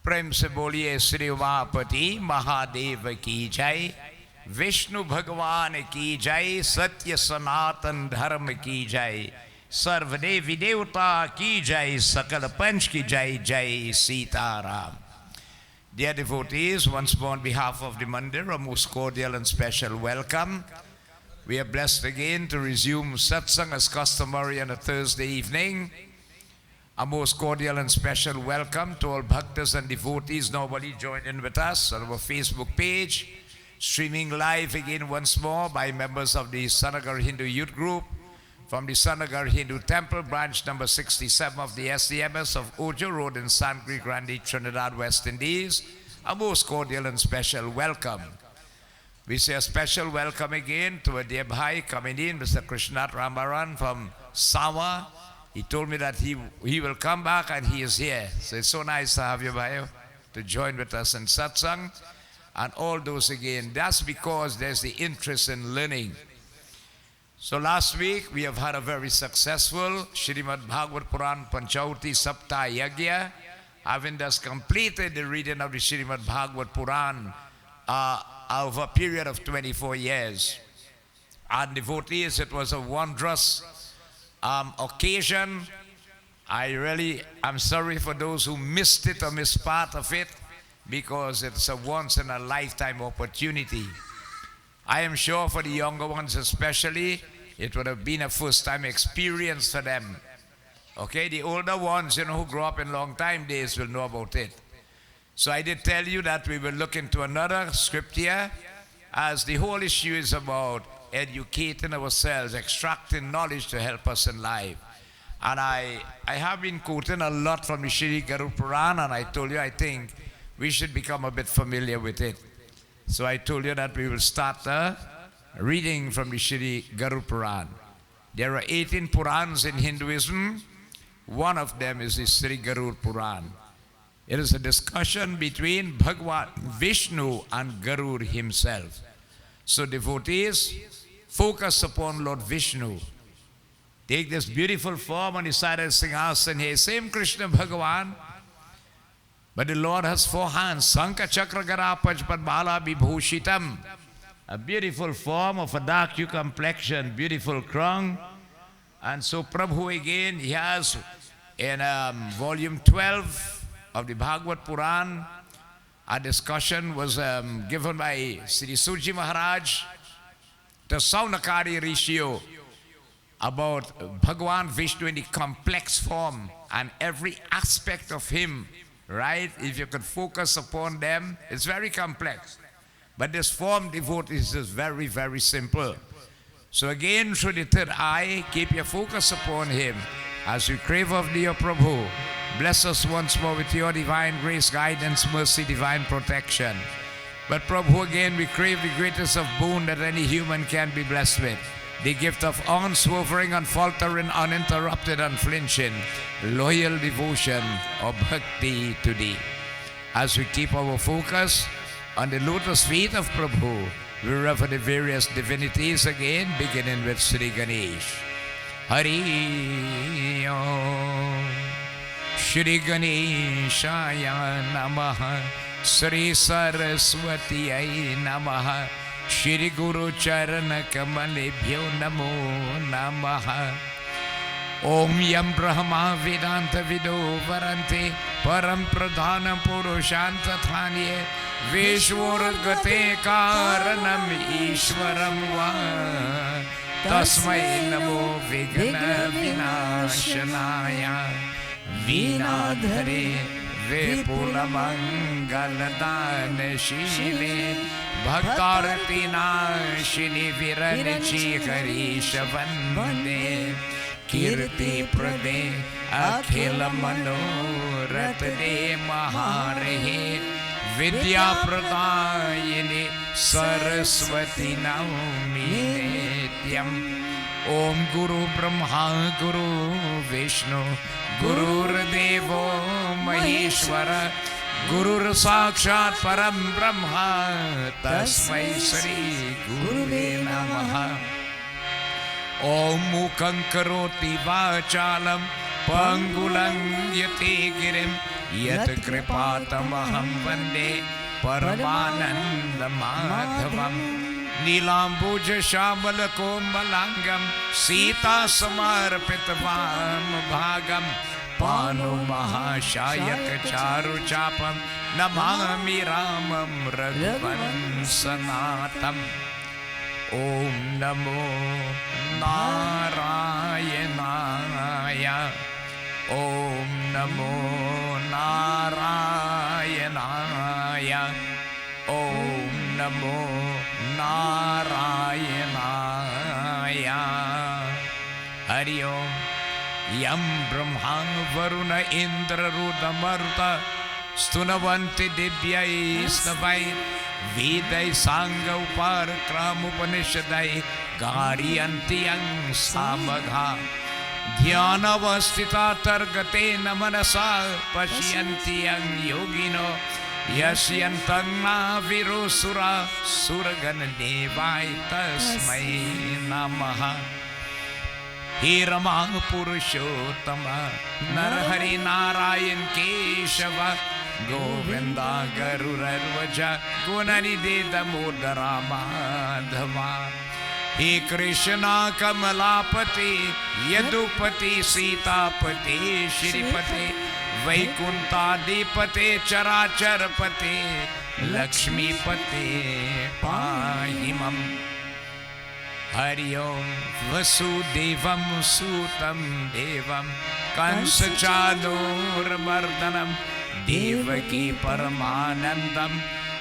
प्रेम से बोलिए श्री उमापति महादेव की जय, विष्णु भगवान की जय, सत्य सनातन धर्म की जय, सर्वदेवी देवता की जय, सकल पंच की जय, जय Sitaram. Dear devotees, once more on behalf of the Mandir, a most cordial and special welcome. We are blessed again to resume Satsang as customary on a Thursday evening. A most cordial and special welcome to all bhaktas and devotees normally joined in with us on our Facebook page, streaming live again once more by members of the Nagar Hindu Youth Group from the Nagar Hindu Temple, branch number 67 of the SDMS of Ojo Road in Sant, Grande, Trinidad, West Indies. A most cordial and special welcome. We say a special welcome again to a dear bhai coming in, Mr. Krishnath Ramaran from Sawa. He told me that he will come back and he is here. So it's so nice to have you, bhai, to join with us in Satsang. And all those again, that's because there's the interest in learning. So last week we have had a very successful Shrimad Bhagavad Purana Panchauti Sapta Yagya, having thus completed the reading of the Shrimad Bhagavad Purana over a period of 24 years. And devotees, it was a wondrous occasion. I'm sorry for those who missed it or missed part of it, because it's a once in a lifetime opportunity. I am sure for the younger ones especially, it would have been a first time experience for them. Okay, the older ones, who grew up in long time days will know about it. So I did tell you that we will look into another script here, as the whole issue is about educating ourselves, extracting knowledge to help us in life. And I have been quoting a lot from the Shri Garuda Purana, and I told you I think we should become a bit familiar with it. So I told you that we will start reading from the Shri Garuda Purana. There are 18 Purans in Hinduism. One of them is the Shri Garuda Purana. It is a discussion between Bhagwan Vishnu and Garuda himself. So devotees, focus upon Lord Vishnu. Take this beautiful form on the side of the Singhasan here. Same Krishna Bhagavan, but the Lord has 4 hands. Sanka Chakra Gara Pajpat Bala Vibhushitam. A beautiful form of a dark hue complexion, beautiful crown. And so Prabhu again, he has in volume 12 of the Bhagavad Purana, a discussion was given by Sri Suji Maharaj to Saunakari Rishio about Bhagwan Vishnu in the complex form and every aspect of him, right? If you could focus upon them, it's very complex. But this form, devotees, is very, very simple. So again, through the third eye, keep your focus upon him as we crave of thee, O Prabhu. Bless us once more with your divine grace, guidance, mercy, divine protection. But Prabhu, again, we crave the greatest of boon that any human can be blessed with. The gift of unswerving, unfaltering, uninterrupted, unflinching, loyal devotion or bhakti to thee. As we keep our focus on the lotus feet of Prabhu, we refer the various divinities again, beginning with Sri Ganesh. Hari Om. Shri Ganeshaya Namaha, Sri Saraswati Ay Namaha, Shri Guru Charana Kamalebhyo Namo Namaha. Om Yam Brahma Vedanta Vido Varante, Param Pradhana Purushanta Thanye, Vishwar Gate Karanam Ishwaram Va, Tasmai Namo Vigna Vinashanaya. Vinadhare Vipula Mangaladana Shile Bhaktarati Nashini Viranichi Karisha Vande Kirti Prade Akhila Mano Ratade Mahare Vidya Pradayini Saraswati Naumi Nityam. Om Guru Brahma Guru Vishnu Guru Devo Maheshwara Guru Sakshat Param Brahma Tasmai Sri Guru Namaha. Om Mukhaṁ Karoti Vachalam पंगुलं यते गिरिं यत् कृपातमहं वन्दे परमानन्दमाधवम् नीलाम्बुज श्यामलकोमलाङ्गं सीता समर्पितवाम भागं पानु महाशायक चारुचापं नमामि रामं रघुवंशनाथम् ओम नमो नारायणाय ओम नमो नारायणाय ओम नमो नारायणाय हरि ओम यं ब्रह्मा वरुण इंद्र रुद्रमरुत स्तुनवन्ति दिव्यैस्तवैः वेदै सांग उपाक्रम उपनिषदै गारयन्ति यं सामगा ध्यानवस्थिता तर्गतेन मनसा पश्यन्ति यं योगिनो यस्यन्तं नाविरुसुरा सुरगणदेवाय तस्मै नमः हे रमा पुरुषोत्तम नरहरि नारायण केशव गोविंदा गरुड़ध्वज गुणनिधि दामोदरा माधवा हे कृष्णा कमलापति यदुपति सीतापति श्रीपति वैकुंठाधिपते चराचरपते लक्ष्मीपते पाहि मम हरि ओम वसुदेवं सुतं देवं कंसचाणूरमर्दनं देवकी परमानंदं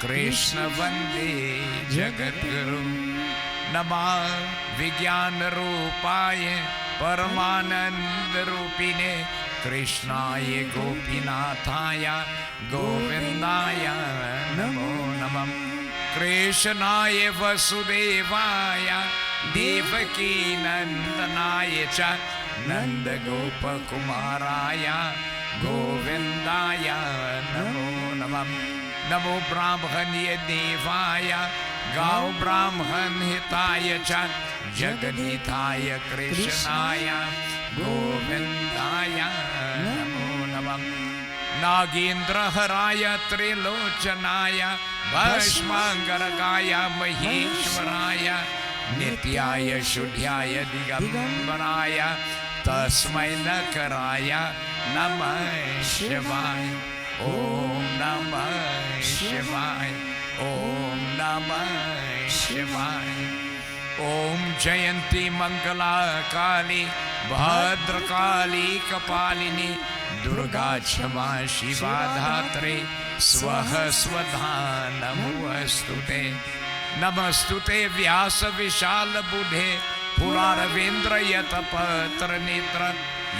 कृष्ण वंदे जगद्गुरु नमः विज्ञान रूपाय परमानंद रूपिणे कृष्णाय गोपीनाथाय गोविंदाय नमो नमः कृष्णाय वसुदेवाय देवकी नंदनाय च नंद गोप कुमाराय गोविंदाय नमो नमः नमो ब्राह्मण्य देवाय गौ ब्राह्मण हिताय च जगन्नाथाय कृष्णाय गोविंदाय नमो नमः नागेंद्र हराय त्रिलोचनाय भस्मांगरगाय महेश्वराय नित्याय शुद्ध्याय दिगंबराय तस्मै नकराय नमः शिवाय ओम नमः शिवाय ओम नमः शिवाय ओम जयंती मंगला काली भद्रकाली कपालिनी दुर्गा क्षमा शिवा धात्रे स्वः स्वधा नमोस्तुते नमस्तुते व्यास विशाल बुधे पुरारवेन्द्र यतपत्र नेत्र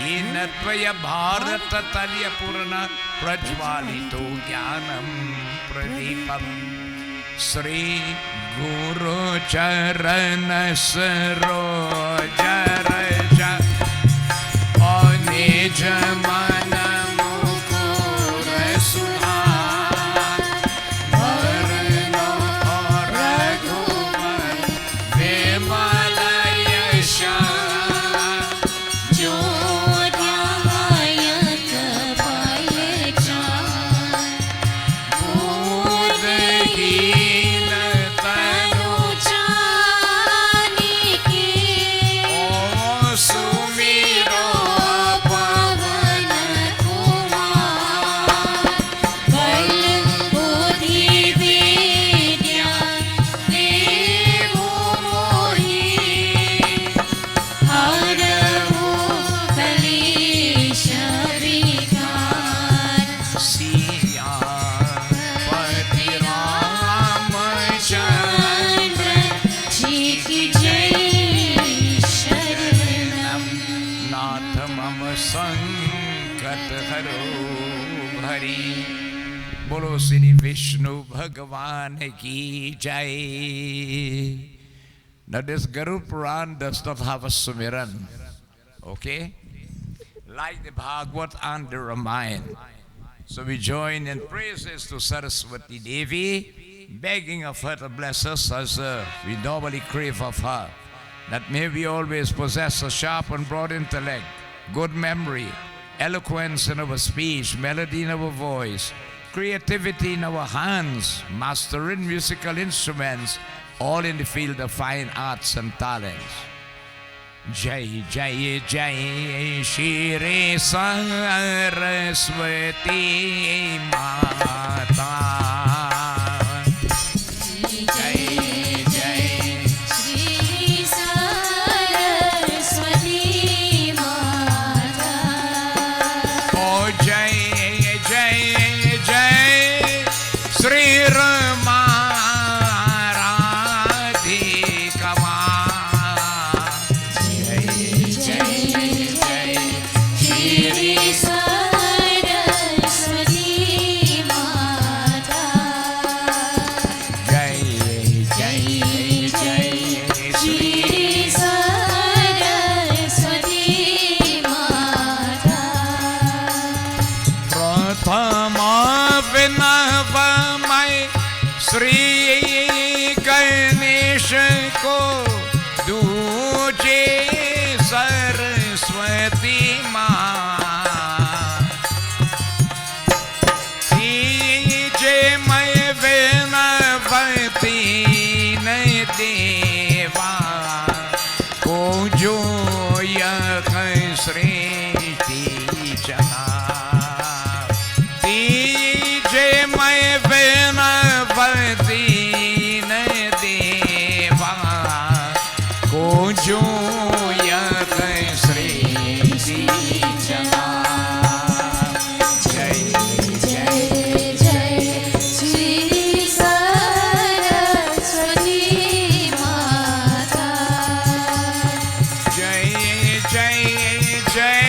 येन त्वय भारत तल्य पूर्ण प्रज्वालितो ज्ञानम प्रदीपम श्री गुरु चरण सरोज रज निज मन मुकुर सुधार वरनो रघुवर विमल यश जो ध्यायत फल चार बुद्धहीन तनु जानिके ओ सुमिरो बोलो श्री विष्णु भगवान की जय. Now this Garuda Purana does not have a sumiran, okay? Like the Bhagavad and the Ramayana. So we join in praises to Saraswati Devi, begging of her to bless us as we normally crave of her. That may we always possess a sharp and broad intellect, good memory, eloquence in our speech, melody in our voice, creativity in our hands, master in musical instruments, all in the field of fine arts and talents. Jai Jai Jai Shri Saraswati Mata. Shri Ganesh को दूजे सरस्वती माँ तीजे मैं विनवती न देवा को जो यह सृष्टि चला तीजे मैं दीन देवा को जो यह सृष्टि चला। जय जय जय श्री सरस्वती माता। जय जय जय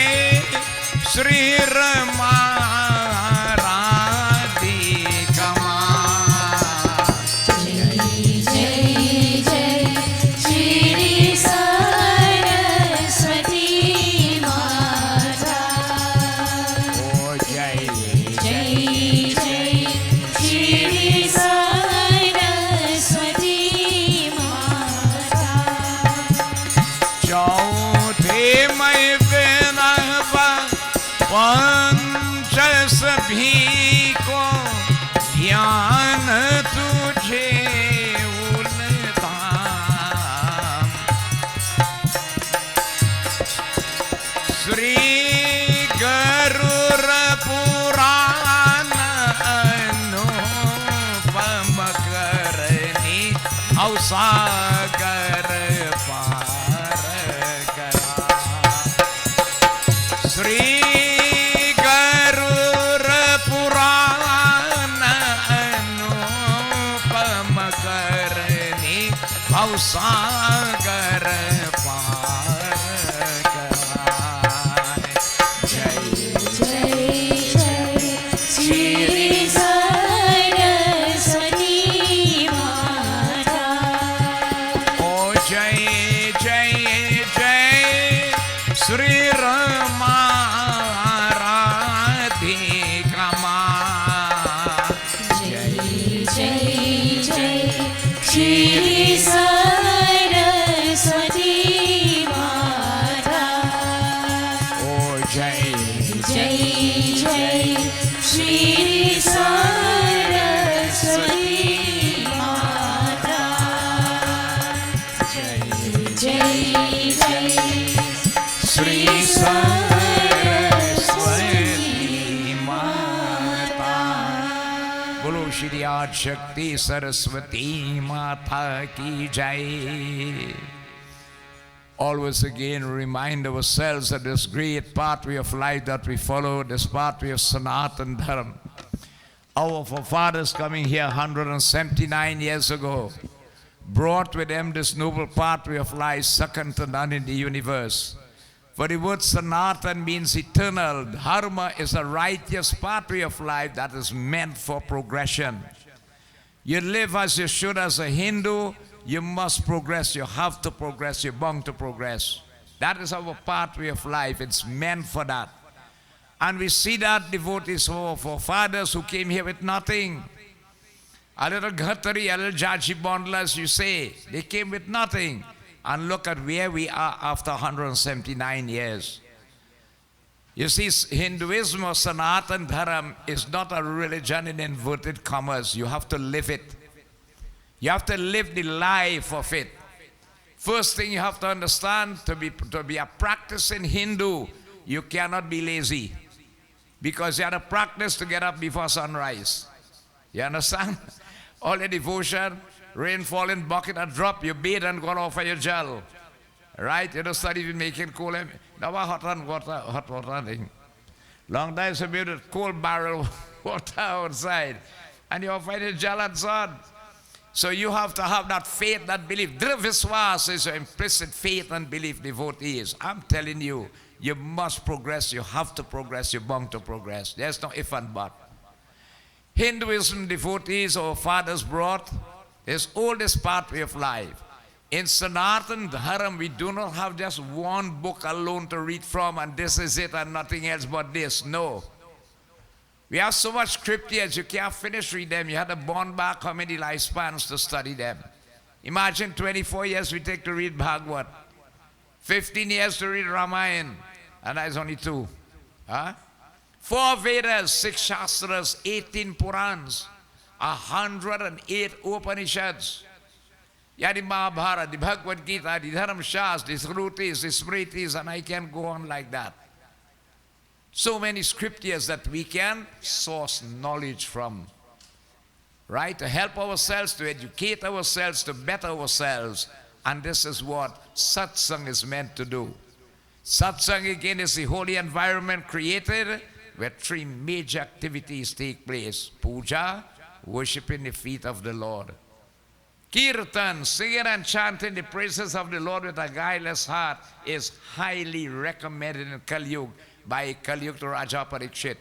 श्री रमा सभी को ज्ञान तुझे उलता श्री गरुड़ पुराण अनुपम करनी अवसागर पार करा श्री सागर पार कराए। जय जय जय श्री सरस्वती माता। ओ जय जय जय श्री रमा राधिका माँ। जय जय जय श्री सरस्वती माता। ओ जय जय जय श्री सरस्वती माता। जय जय जय श्री सरस्वती माता। बोलो श्री आदि शक्ति सरस्वती माता की जय। Always again remind ourselves that this great pathway of life that we follow, this pathway of Sanatan Dharma. Our forefathers coming here 179 years ago brought with them this noble pathway of life, second to none in the universe. For the word Sanatan means eternal. Dharma is a righteous pathway of life that is meant for progression. You live as you should as a Hindu, you must progress, you have to progress, you're bound to progress. That is our pathway of life, it's meant for that. And we see that devotees for fathers who came here with nothing. A little ghatari, a little jaji bondlas, you say, they came with nothing. And look at where we are after 179 years. You see, Hinduism or Sanatan Dharam is not a religion in inverted commas. You have to live it. You have to live the life of it. First thing you have to understand, to be a practicing Hindu, you cannot be lazy. Because you have to practice to get up before sunrise. You understand? All the devotion, rain falling, bucket a drop, you bathe and go off for your gel. Right? You don't start even making cool. Now hot water thing. Long time to build a cold barrel water outside. And you're finding gel and sun. So you have to have that faith, that belief. Drivaswas is your implicit faith and belief, devotees. I'm telling you, you must progress. You have to progress. You're bound to progress. There's no if and but. Hinduism, devotees, our fathers brought is oldest pathway of life. In Sanatan Dharam, we do not have just one book alone to read from and this is it and nothing else but this. No. We have so much scriptures, you can't finish read them. You had to bond back how many lifespans to study them. Imagine 24 years we take to read Bhagavad. 15 years to read Ramayana. And that is only 2. Huh? 4 Vedas, 6 Shastras, 18 Purans, 108 Upanishads. Yeah, the Mahabharata, the Bhagavad Gita, the Dharam Shas, the Shrutis, the Smritis, and I can go on like that. So many scriptures that we can source knowledge from. Right? To help ourselves, to educate ourselves, to better ourselves. And this is what Satsang is meant to do. Satsang again is the holy environment created where 3 major activities take place. Puja, worshiping the feet of the Lord. Kirtan, singing and chanting the praises of the Lord with a guileless heart, is highly recommended in Kali Yuga by Kali Yuga to Raja Parikshit.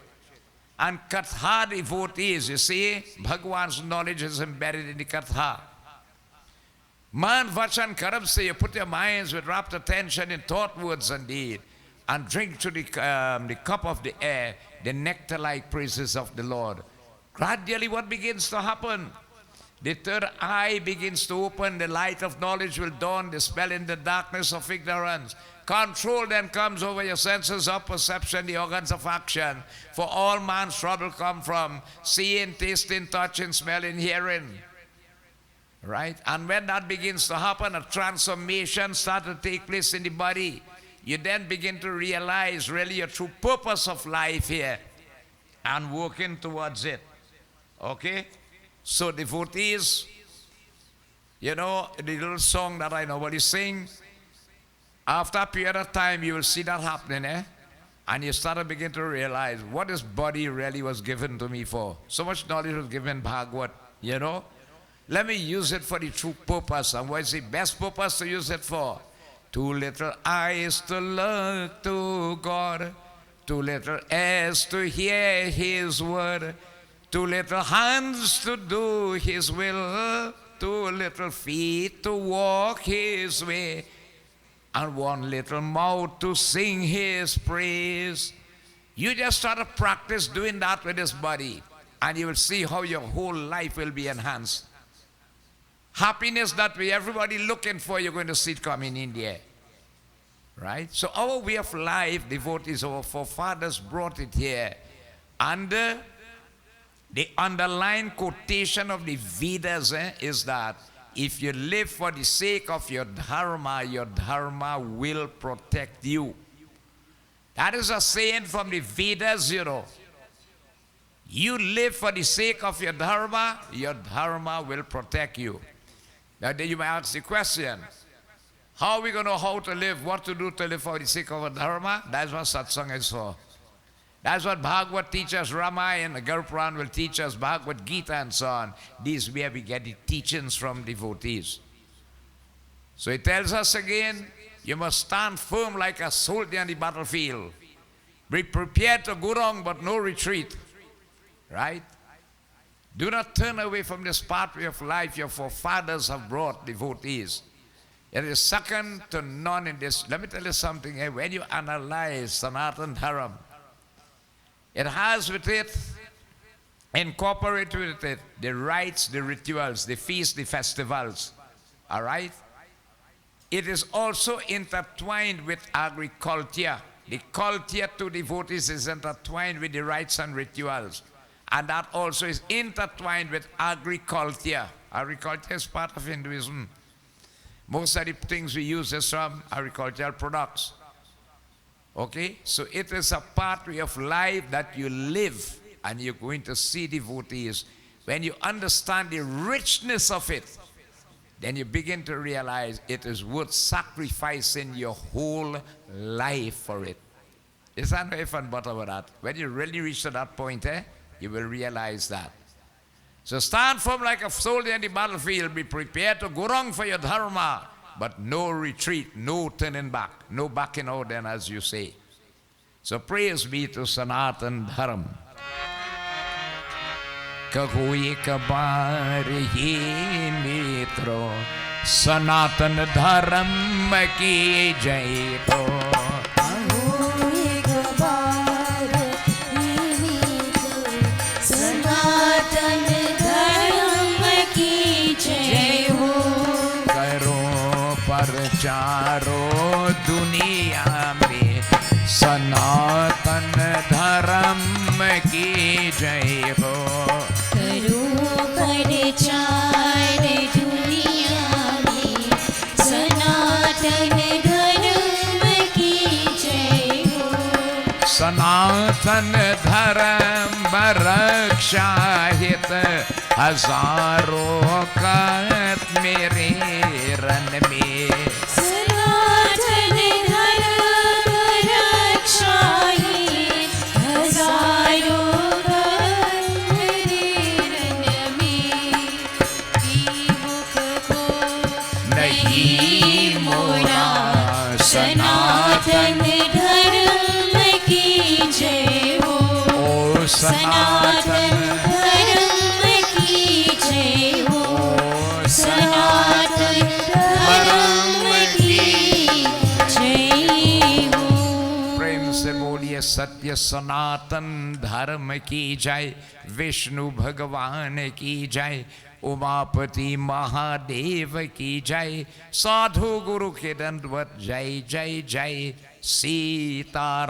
And Katha devotees, you see, Bhagwan's knowledge is embedded in the Katha. Man, Vachan, Karam, say you put your minds with rapt attention in thought, words, and deed, and drink to the cup of the air, the nectar-like praises of the Lord. Gradually, what begins to happen? The third eye begins to open, the light of knowledge will dawn, dispelling the darkness of ignorance. Control then comes over your senses of perception, the organs of action. For all man's trouble come from seeing, tasting, touching, smelling, hearing. Right? And when that begins to happen, a transformation starts to take place in the body. You then begin to realize really your true purpose of life here and working towards it. Okay? So devotees, you know, the little song that I normally sing, after a period of time you will see that happening, and you start to begin to realize what this body really was given to me for. So much knowledge was given Bhagavad, you know. Let me use it for the true purpose. And what is the best purpose to use it for? 2 little eyes to look to God, 2 little ears to hear His word, 2 little hands to do His will, 2 little feet to walk His way, and 1 little mouth to sing His praise. You just start to practice doing that with this body, and you will see how your whole life will be enhanced. Happiness that we everybody looking for, you're going to see it come in India. Right? So our way of life, devotees, our forefathers brought it here. Under the underlying quotation of the Vedas is that if you live for the sake of your dharma will protect you. That is a saying from the Vedas, you know. You live for the sake of your dharma will protect you. Now then you might ask the question, how are we going to know how to live, what to do to live for the sake of our dharma? That's what satsang is for. That's what Bhagavad teaches, Ramayana, the Garuda Purana will teach us, Bhagavad Gita and so on. This is where we get the teachings from devotees. So it tells us again, you must stand firm like a soldier on the battlefield. Be prepared to go wrong, but no retreat. Right? Do not turn away from this pathway of life your forefathers have brought, devotees. It is second to none in this. Let me tell you something. When you analyze Sanatan Dharam, it has with it, incorporated with it, the rites, the rituals, the feasts, the festivals. All right? It is also intertwined with agriculture. the culture to devotees is intertwined with the rites and rituals. And that also is intertwined with agriculture. Agriculture is part of Hinduism. Most of the things we use is from agricultural products. Okay? So it is a part of life that you live, and you're going to see devotees. When you understand the richness of it, then you begin to realize it is worth sacrificing your whole life for it. It's not very fun but about that. When you really reach to that point, you will realize that. So stand firm like a soldier in the battlefield. Be prepared to go wrong for your dharma. But no retreat, no turning back, no backing out then, as you say. So praise be to Sanatan Dharma. कहो एक बार ये मित्रों सनातन धर्म की जय हो कहो एक बार ये मित्रों सनातन धर्म की जय हो करो प्रचारो दुनिया में सनातन धर्म की जय हो प्रचार दुनिया में सनातन धर्म की जय हो सनातन धर्म रक्षा हित हजारों का मेरे रन में सनातन धर्म रक्षा हित हजारों सनातन धर्म की जय हो सनातन धर्म की जय हो सनातन धर्म की जय हो प्रेम से बोलिए सत्य सनातन धर्म की जय विष्णु भगवान की जय उमापति महादेव की जय साधु गुरु के दंडवत जय जय जय Sitaram.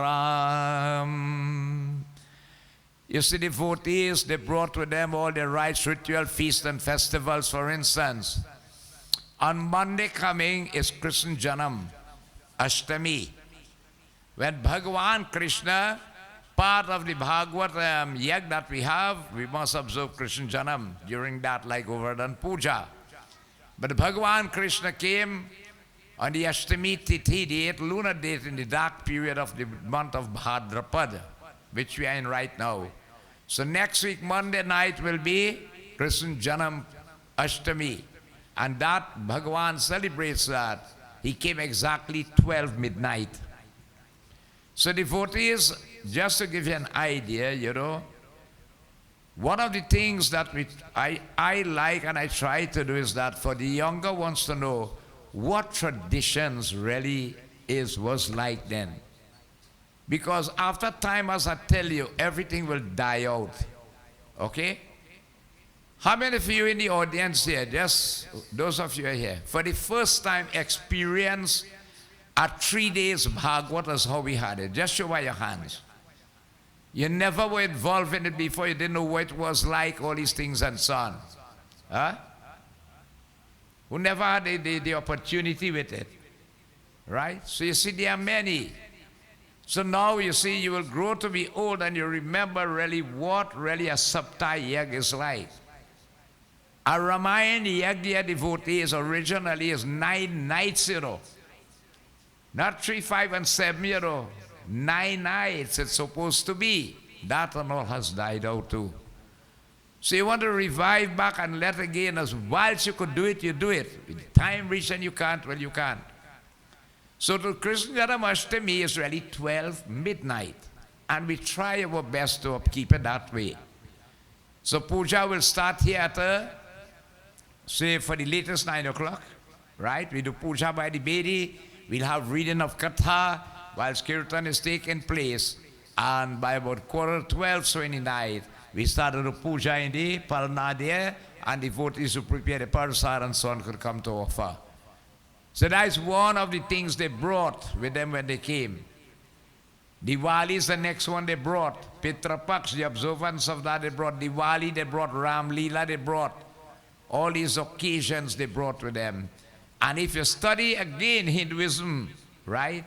You see, devotees, they brought with them all their rites, ritual, feasts and festivals. For instance, on Monday coming is Krishna Janam, Ashtami, when Bhagavan Krishna, part of the Bhagavad yag that we have, we must observe Krishna Janam during that, like Govardhan Puja. But Bhagavan Krishna came on the Ashtami Tithi, the 8th lunar date in the dark period of the month of Bhadrapada, which we are in right now. So next week, Monday night, will be Krishna Janam Ashtami. And that, Bhagavan celebrates that. He came exactly 12 midnight. So devotees, just to give you an idea, you know, one of the things that I like and I try to do is that for the younger ones to know what traditions really was like then. Because after time, as I tell you, everything will die out. Okay? How many of you in the audience here, just those of you are here, for the first time experience a 3 days Bhagavad as how we had it? Just show by your hands. You never were involved in it before, you didn't know what it was like, all these things and so on. Huh? Who never had the opportunity with it? Right? So you see, there are many. So now you see, you will grow to be old and you remember really what really a Sapta Yag is like. A Ramayana Yagya devotees originally is 9 nights, you know. Not 3, 5, and 7, you know. 9 nights it's supposed to be. That and all has died out too. So you want to revive back and let again, as whilst you could do it, you do it. With time reach and you can't, well, you can't. So to Krishna Janmashtami is really 12 midnight. And we try our best to keep it that way. So puja will start here at, say, for the latest 9 o'clock, right? We do puja by the Bedi. We'll have reading of Katha whilst Kirtan is taking place. And by about 11:45, so in the night, we started the puja in the Parna there, and devotees who prepare the Parsar and so on could come to offer. So that's one of the things they brought with them when they came. Diwali is the next one they brought. Pitra Paks, the observance of that they brought. Diwali, they brought Ram Leela, they brought. All these occasions they brought with them. And if you study again Hinduism, right?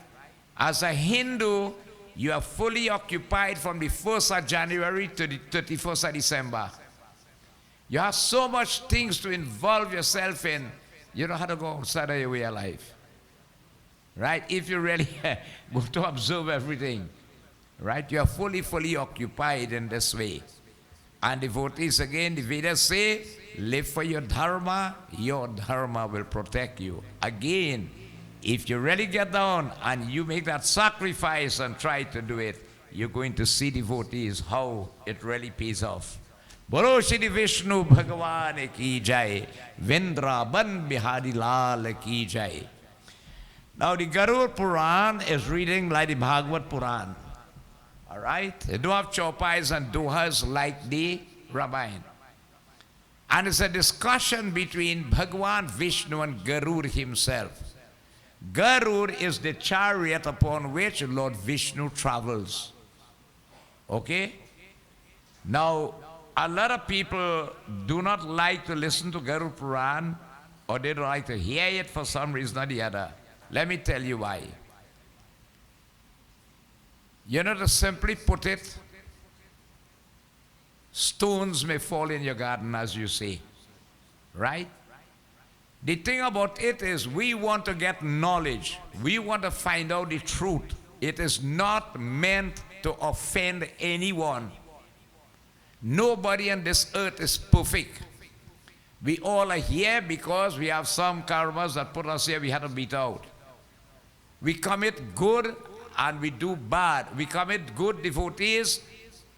As a Hindu, you are fully occupied from the 1st of January to the 31st of December. You have so much things to involve yourself in, you don't have to go outside of your way of life. Right? If you really go to observe everything, right? You are fully occupied in this way. And devotees, again, the Vedas say, live for your dharma will protect you. Again, if you really get down and you make that sacrifice and try to do it, you're going to see, devotees, how it really pays off. Bolo Shri Vishnu Bhagavan ki jai, Vrindavan Bihari Lal ki jai. Now the Garuda Purana is reading like the Bhagavad Purana. All right? They don't have chopais and dohas like the Ramayana. And it's a discussion between Bhagavan Vishnu and Garuda himself. Garuda is the chariot upon which Lord Vishnu travels. Okay? Now, a lot of people do not like to listen to Garuda Purana, or they don't like to hear it for some reason or the other. Let me tell you why. You know, to simply put it, stones may fall in your garden, as you say, right? The thing about it is we want to get knowledge. We want to find out the truth. It is not meant to offend anyone. Nobody on this earth is perfect. We all are here because we have some karmas that put us here we had to beat out. We commit good and we do bad. We commit good, devotees.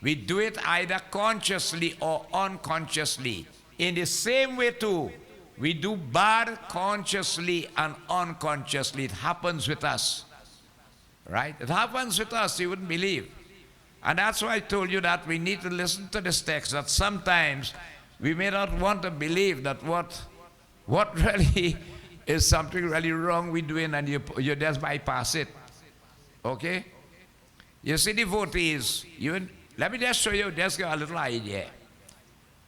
We do it either consciously or unconsciously. In the same way too, we do bad consciously and unconsciously. It happens with us. Right? It happens with us, you wouldn't believe. And that's why I told you that we need to listen to this text, that sometimes we may not want to believe that what really is something really wrong we're doing, and you just bypass it. Okay? You see, devotees, let me just show you, just give a little idea.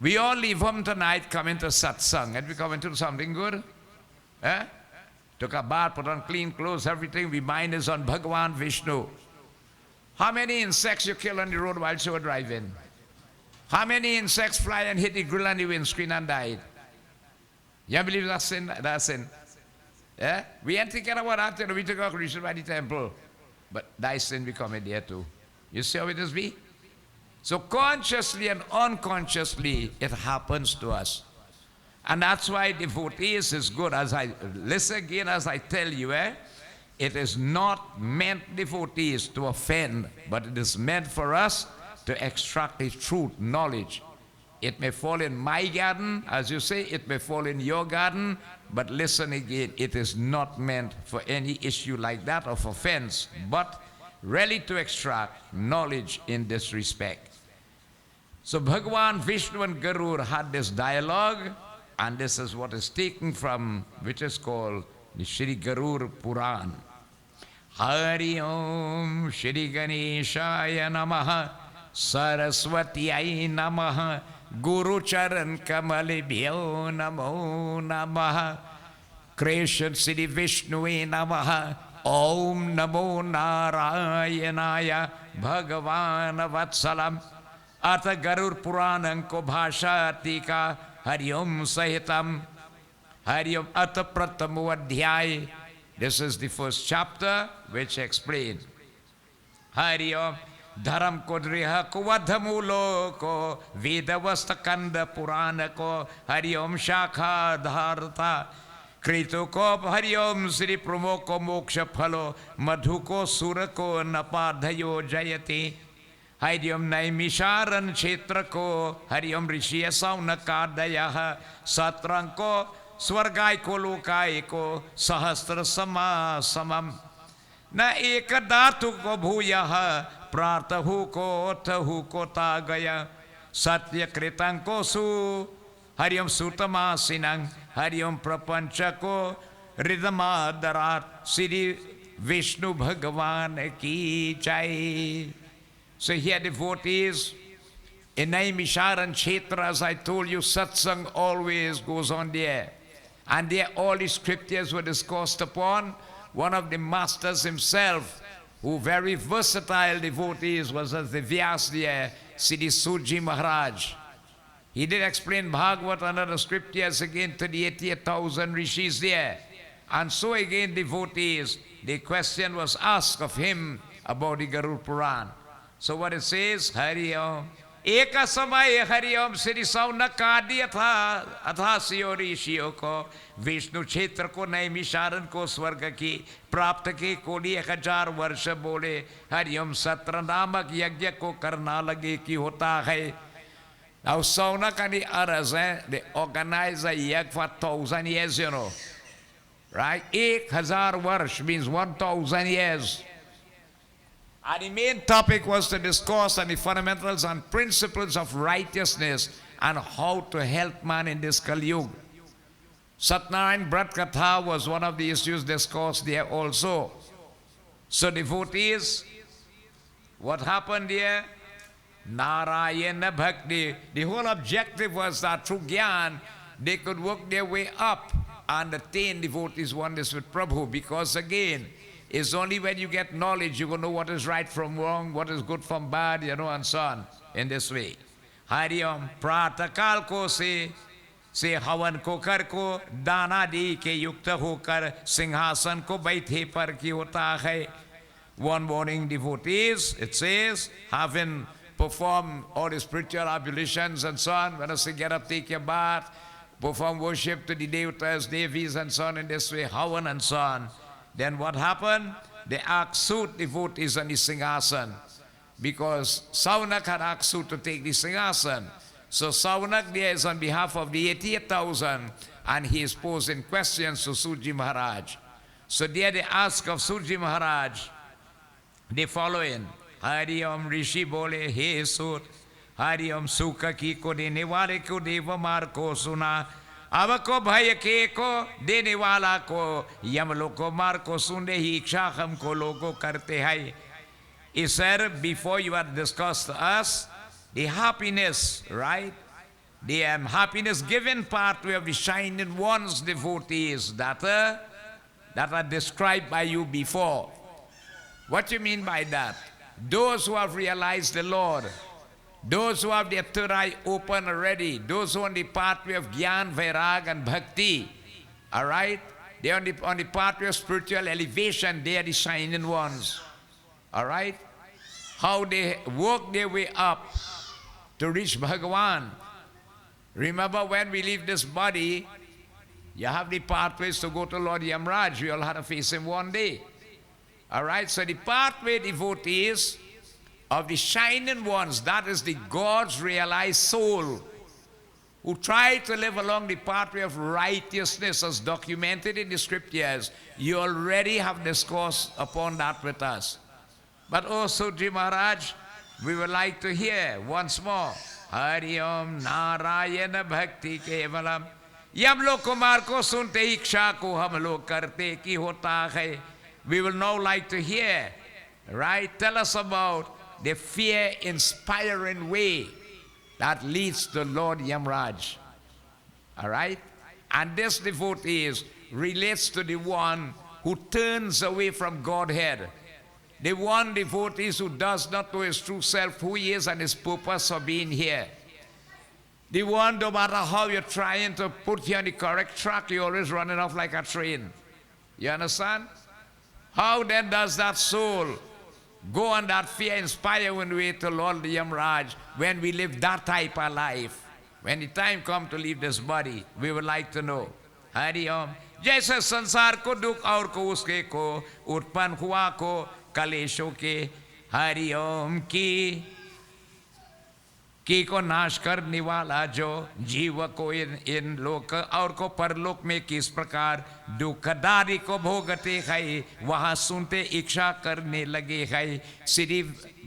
We all leave home tonight, come into Satsangh, and we come into something good. Eh? Took a bath, put on clean clothes, everything. We mind is on Bhagavan Vishnu. How many insects you kill on the road while you were driving? How many insects fly and hit the grill and the windscreen and died? You believe that's sin? That's sin. Yeah? We ain't thinking about that till we took our creation by the temple. But thy sin become a there too. You see how it is be? So consciously and unconsciously, it happens to us. And that's why devotees is good. As I listen again, as I tell you, it is not meant, devotees, to offend, but it is meant for us to extract the truth, knowledge. It may fall in my garden, as you say, it may fall in your garden, but listen again, it is not meant for any issue like that of offense, but really to extract knowledge in this respect. So Bhagavan Vishnu and Garuda had this dialogue, and this is what is taken from, which is called the Shri Garuda Purana. Hari Om Shri Ganeshaya Namaha Saraswatiyai Namaha Guru Charan Kamalibhyo Namo Namaha Krishna Shri Vishnue Namaha Om Namo Narayanaya Bhagavan Vatsalam Atha Garuda Puranam ko bhasha tika Hari Om Sahitam Hari Om Atha Pratamo Adhyay. This is the first chapter which explains Hari Om Dharam ko driha ko vadhamulo ko Vedavasta Kanda Purana ko Hari Om Shakha Dharta Krito ko Hari Om Sri Promo ko Moksha Phalo Madhu ko Sura ko Napadhayo Jayati Hari Om Naimisharan Kshetra ko Hari Om Rishiya Saunakadayah Satrang ko Swargai ko Lokai ko Sahastra Sama Samam Na Ekadatu ko Bhuyah Pratahu ko Tahu ko Tagaya Satya Kritang ko Su Hari Om Sutama Sinang Hari Om Prapancha ko Ridama Darat Siri Vishnu Bhagavan ki jai. So here devotees, in Naimisharan Kshetra, as I told you, satsang always goes on there. And there all the scriptures were discussed upon. One of the masters himself, who very versatile devotees, was as the Vyas there, Siddhi Surji Maharaj. He did explain Bhagavad and other scriptures again to the 88,000 rishis there. And so again devotees, the question was asked of him about the Garuda Purana. So what it says, Hari Om. Eka samay Hari Om Sri Saunak Adi Athasiyo Rishiyo ko Vishnu Kshetra ko Naimisharan ko Swarga ki प्राप्त के कोड़ी 1000 वर्ष बोले हरिओम सत्र नामक यज्ञ को करना लगे कि होता है. Now Saunak and the others, they organize a yajna for 1,000 years, you know. Right? 1000 varsh means 1,000 years. And the main topic was to discuss on the fundamentals and principles of righteousness and how to help man in this Kali Yuga. Satnarayan Brat Katha was one of the issues discussed there also. So devotees, what happened here? Narayana Bhakti. The whole objective was that through Gyan, they could work their way up and attain devotees' oneness with Prabhu. Because again, it's only when you get knowledge you will know what is right from wrong, what is good from bad, you know, and so on, in this way. Hari Om, Pratakal ko se हवन को कर को दाना दी के युक्त होकर सिंहासन को बैठे पर की होता है. One morning devotees, it says, having performed all the spiritual ablutions and so on, when I say get up, take your bath, perform worship to the devatas, devis and so on in this way, havan and so on. Then what happened? They asked Sut devotees on the Singhasan, because Saunak had asked Sut to take the Singhasan. So Saunak there is on behalf of the 88,000 and he is posing questions to Surji Maharaj. So there they ask of Surji Maharaj the following. Hari Om Rishi bole, he Sut, Hari Om Sukha ki ko dene wale ko deva mar ko suna, अब को भय के को देने वाला को यमलोक को मार को सुनने ही इच्छा हमको लोगों करते हैं. He said, before you had discussed to us the happiness, right? The happiness given pathway of the shining ones, devotees that are described by you before. What do you mean by that? Those who have realized the Lord, those who have their third eye open already, those who are on the pathway of Gyan, Vairag and Bhakti, all right? They are on the pathway of spiritual elevation, they are the shining ones, all right? How they work their way up to reach Bhagavan. Remember, when we leave this body, you have the pathways to go to Lord Yamraj. We all have to face him one day. All right, so the pathway devotees of the shining ones, that is the God's realized soul, who try to live along the pathway of righteousness as documented in the scriptures. You already have discourse upon that with us. But also, Ji Maharaj, we would like to hear once more. Hari Om Narayana Bhakti Kevalam. Yam log kumar ko sunte iksha ko hum log karte ki hota hai. We will now like to hear, right? Tell us about the fear-inspiring way that leads to Lord Yamraj. All right? And this devotees relates to the one who turns away from Godhead. The one devotees who does not know his true self, who he is and his purpose of being here. The one, no matter how you're trying to put you on the correct track, you're always running off like a train. You understand? How then does that soul go on that fear-inspiring way to Lord Yamraj when we live that type of life? When the time comes to leave this body, we would like to know. Hari Om. जैसे संसार को दुख और को उसके को उत्पन्न हुआ को कलेशों के हरि ओम की को नाश करने वाला जो जीव को इन लोक और को परलोक में किस प्रकार दुखदारी को भोगते हैं वहाँ सुनते इच्छा करने लगे हैं श्री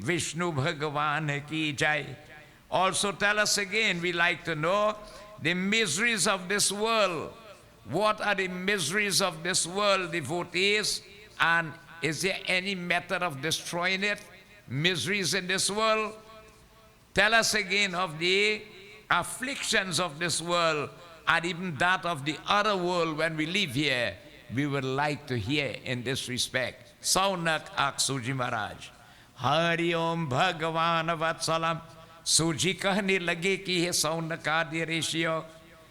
विष्णु भगवान की जय. Also tell us again, we like to know the miseries of this world. What are the miseries of this world, devotees? And Is there any method of destroying it? Miseries in this world? Tell us again of the afflictions of this world and even that of the other world when we live here. We would like to hear in this respect. Saunak ak Suji Maraj. Hari Om Bhagavan Vatsalam. सूजी कहने लगे कि हे सौनकादि ऋषियों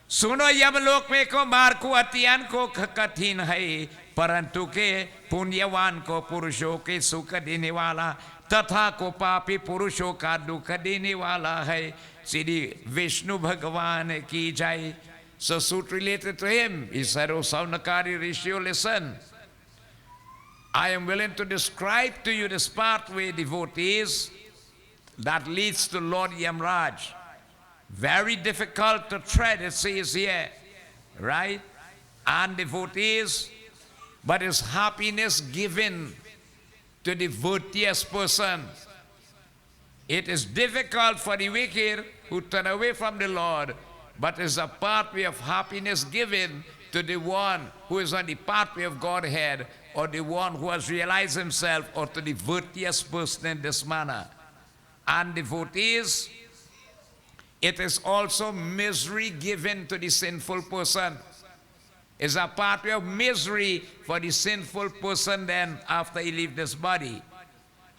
सुनो यमलोक में को मार को अतियान को कठिन है परंतु के पुण्यवान को पुरुषों के सुख देने वाला तथा को पापी पुरुषों का दुख देने वाला है श्री विष्णु भगवान की जय. So suit related to him. He said, "O Saunakari Rishio, listen. I am willing to describe to you this pathway, devotees, that leads to Lord Yamraj. Very difficult to tread, it says here, right? And devotees, but is happiness given to the virtuous person. It is difficult for the wicked who turn away from the Lord, but is a pathway of happiness given to the one who is on the pathway of Godhead, or the one who has realized himself, or to the virtuous person in this manner. And devotees, it is also misery given to the sinful person. It's a pathway of misery for the sinful person then after he leaves this body.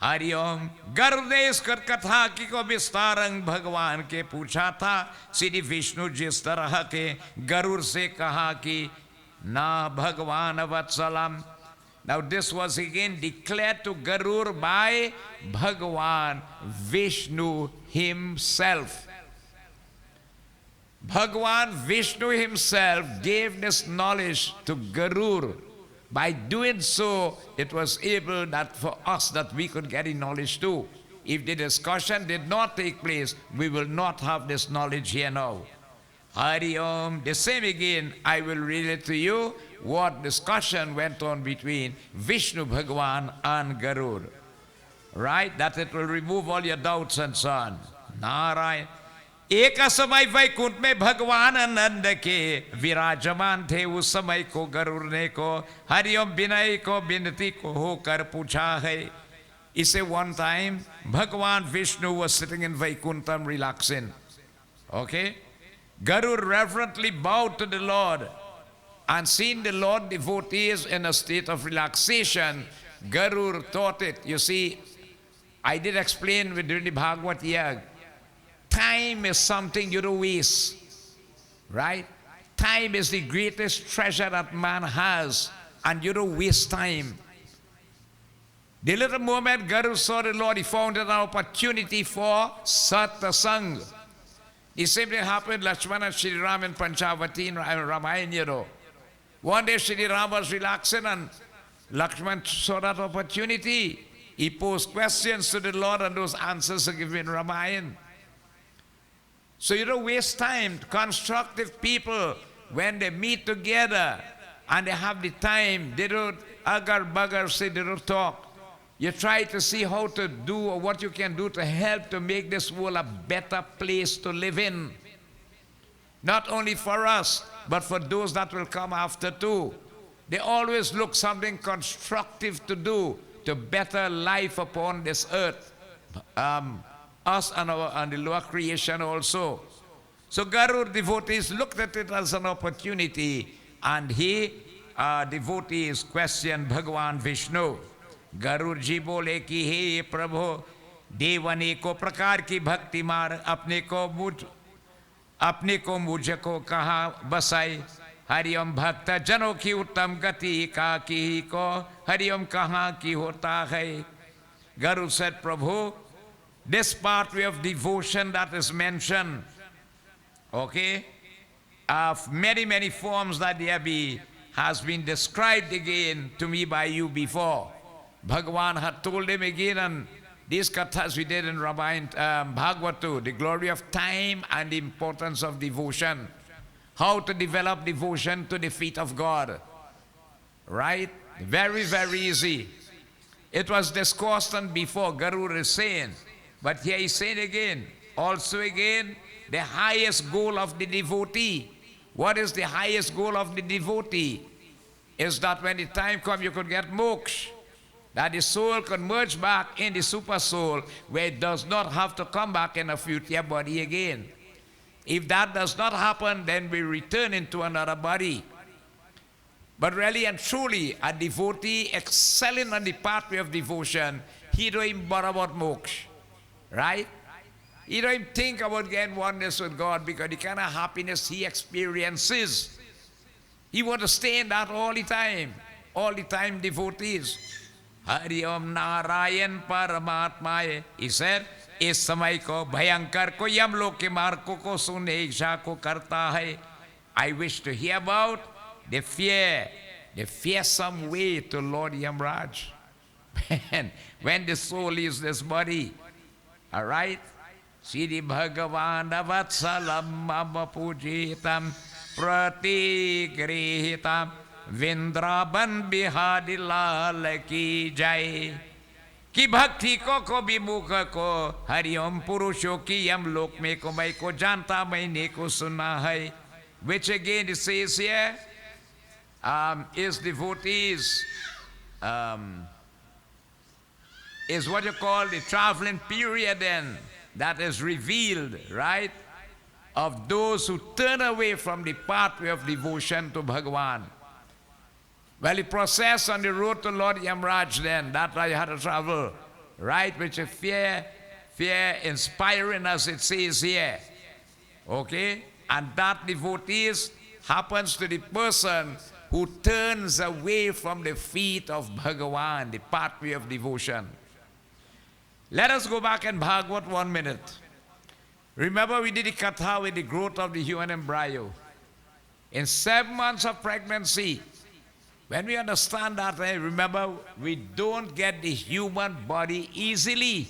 Hari ओम. गरुदेश कर कथा की को विस्तारंग भगवान के पूछा था श्री विष्णु जिस तरह के गरुड़ से कहा कि ना भगवान वत्सलम. Now this was again declared to Garur by Bhagavan Vishnu himself. Bhagavan Vishnu himself gave this knowledge to Garur. By doing so, it was able that for us that we could get in knowledge too. If the discussion did not take place, we will not have this knowledge here now. Hari Om. The same again, I will read it to you, what discussion went on between Vishnu Bhagavan and Garud. Right? That it will remove all your doubts and so on. Narayan. एक समय वैकुंठ में भगवान आनंद के विराजमान थे. उस समय को गरुड़ ने को हरिओम विनय को विनती को होकर पूछा है. इसे one time भगवान Vishnu was sitting in Vaikuntham relaxing. Okay? Garud reverently bowed to the Lord, and seeing the Lord devotees in a state of relaxation, Garud thought it. You see, I did explain during the Bhagavad Gita, time is something you don't waste, right? Time is the greatest treasure that man has, and you don't waste time. The little moment Garud saw the Lord, he found an opportunity for Satsangh. The same thing happened Lakshmana, Shri Ram and Panchavati in Ramayana, you know. One day Shri Ram was relaxing and Lakshman saw that opportunity. He posed questions to the Lord and those answers are given in Ramayana. So you don't waste time. Constructive people, when they meet together and they have the time, they don't agar-bagar say they don't talk. You try to see how to do or what you can do to help to make this world a better place to live in. Not only for us, but for those that will come after too. They always look something constructive to do to better life upon this earth. Us and the lower creation also. So Garud devotees looked at it as an opportunity, and he devotees questioned Bhagavan Vishnu. Garud ji bole ki हे प्रभु देवने को प्रकार की भक्ति मार अपने को मुझको कहाँ बसाई. हरिओम भक्त जनों की उत्तम गति का की को हरिओम कहाँ की होता है. Garud said, Prabhu, this pathway of devotion that is mentioned, okay, of many forms that there be, has been described again to me by you before. Bhagavan had told him again, and these kathas we did in Ramayana, Bhagavata, the glory of time and the importance of devotion. How to develop devotion to the feet of God. Right? Very easy. It was discussed on before, Garud is saying. But here he's saying again, also again, the highest goal of the devotee. What is the highest goal of the devotee? Is that when the time comes you could get moksha. that the soul can merge back in the super soul, where it does not have to come back in a future body again. If that does not happen, then we return into another body. But really and truly, a devotee excelling on the pathway of devotion, he don't even bother about moksha, right? He don't even think about getting oneness with God, because the kind of happiness he experiences, he wants to stay in that all the time devotees. Hari Om Narayan Paramatma. He said, इस समय को भयंकर को यमलोक के मार्गों को सुनने इच्छा को करता है. I wish to hear about the fearsome way to Lord Yamraj. When the soul leaves this body, all right? Siddhi Bhagavan Vatsalam Mama Pujitam Pratigrihitam Vindraban Bihadi Lal Ki Jai. कि भक्ति को विमुख को हरिओम पुरुषों की यम लोक में को मैं को जानता मैंने को सुना है. Which again it says here is devotees, is what you call the traveling period then, that is revealed, right, of those who turn away from the pathway of devotion to Bhagavan. Well, the process on the road to Lord Yamraj then, that I had to travel, right, which is fear inspiring, as it says here, okay? And that devotees happens to the person who turns away from the feet of Bhagavan, the pathway of devotion. Let us go back and Bhagavad 1 minute. Remember we did the katha with the growth of the human embryo. In 7 months of pregnancy, when we understand that, remember, we don't get the human body easily.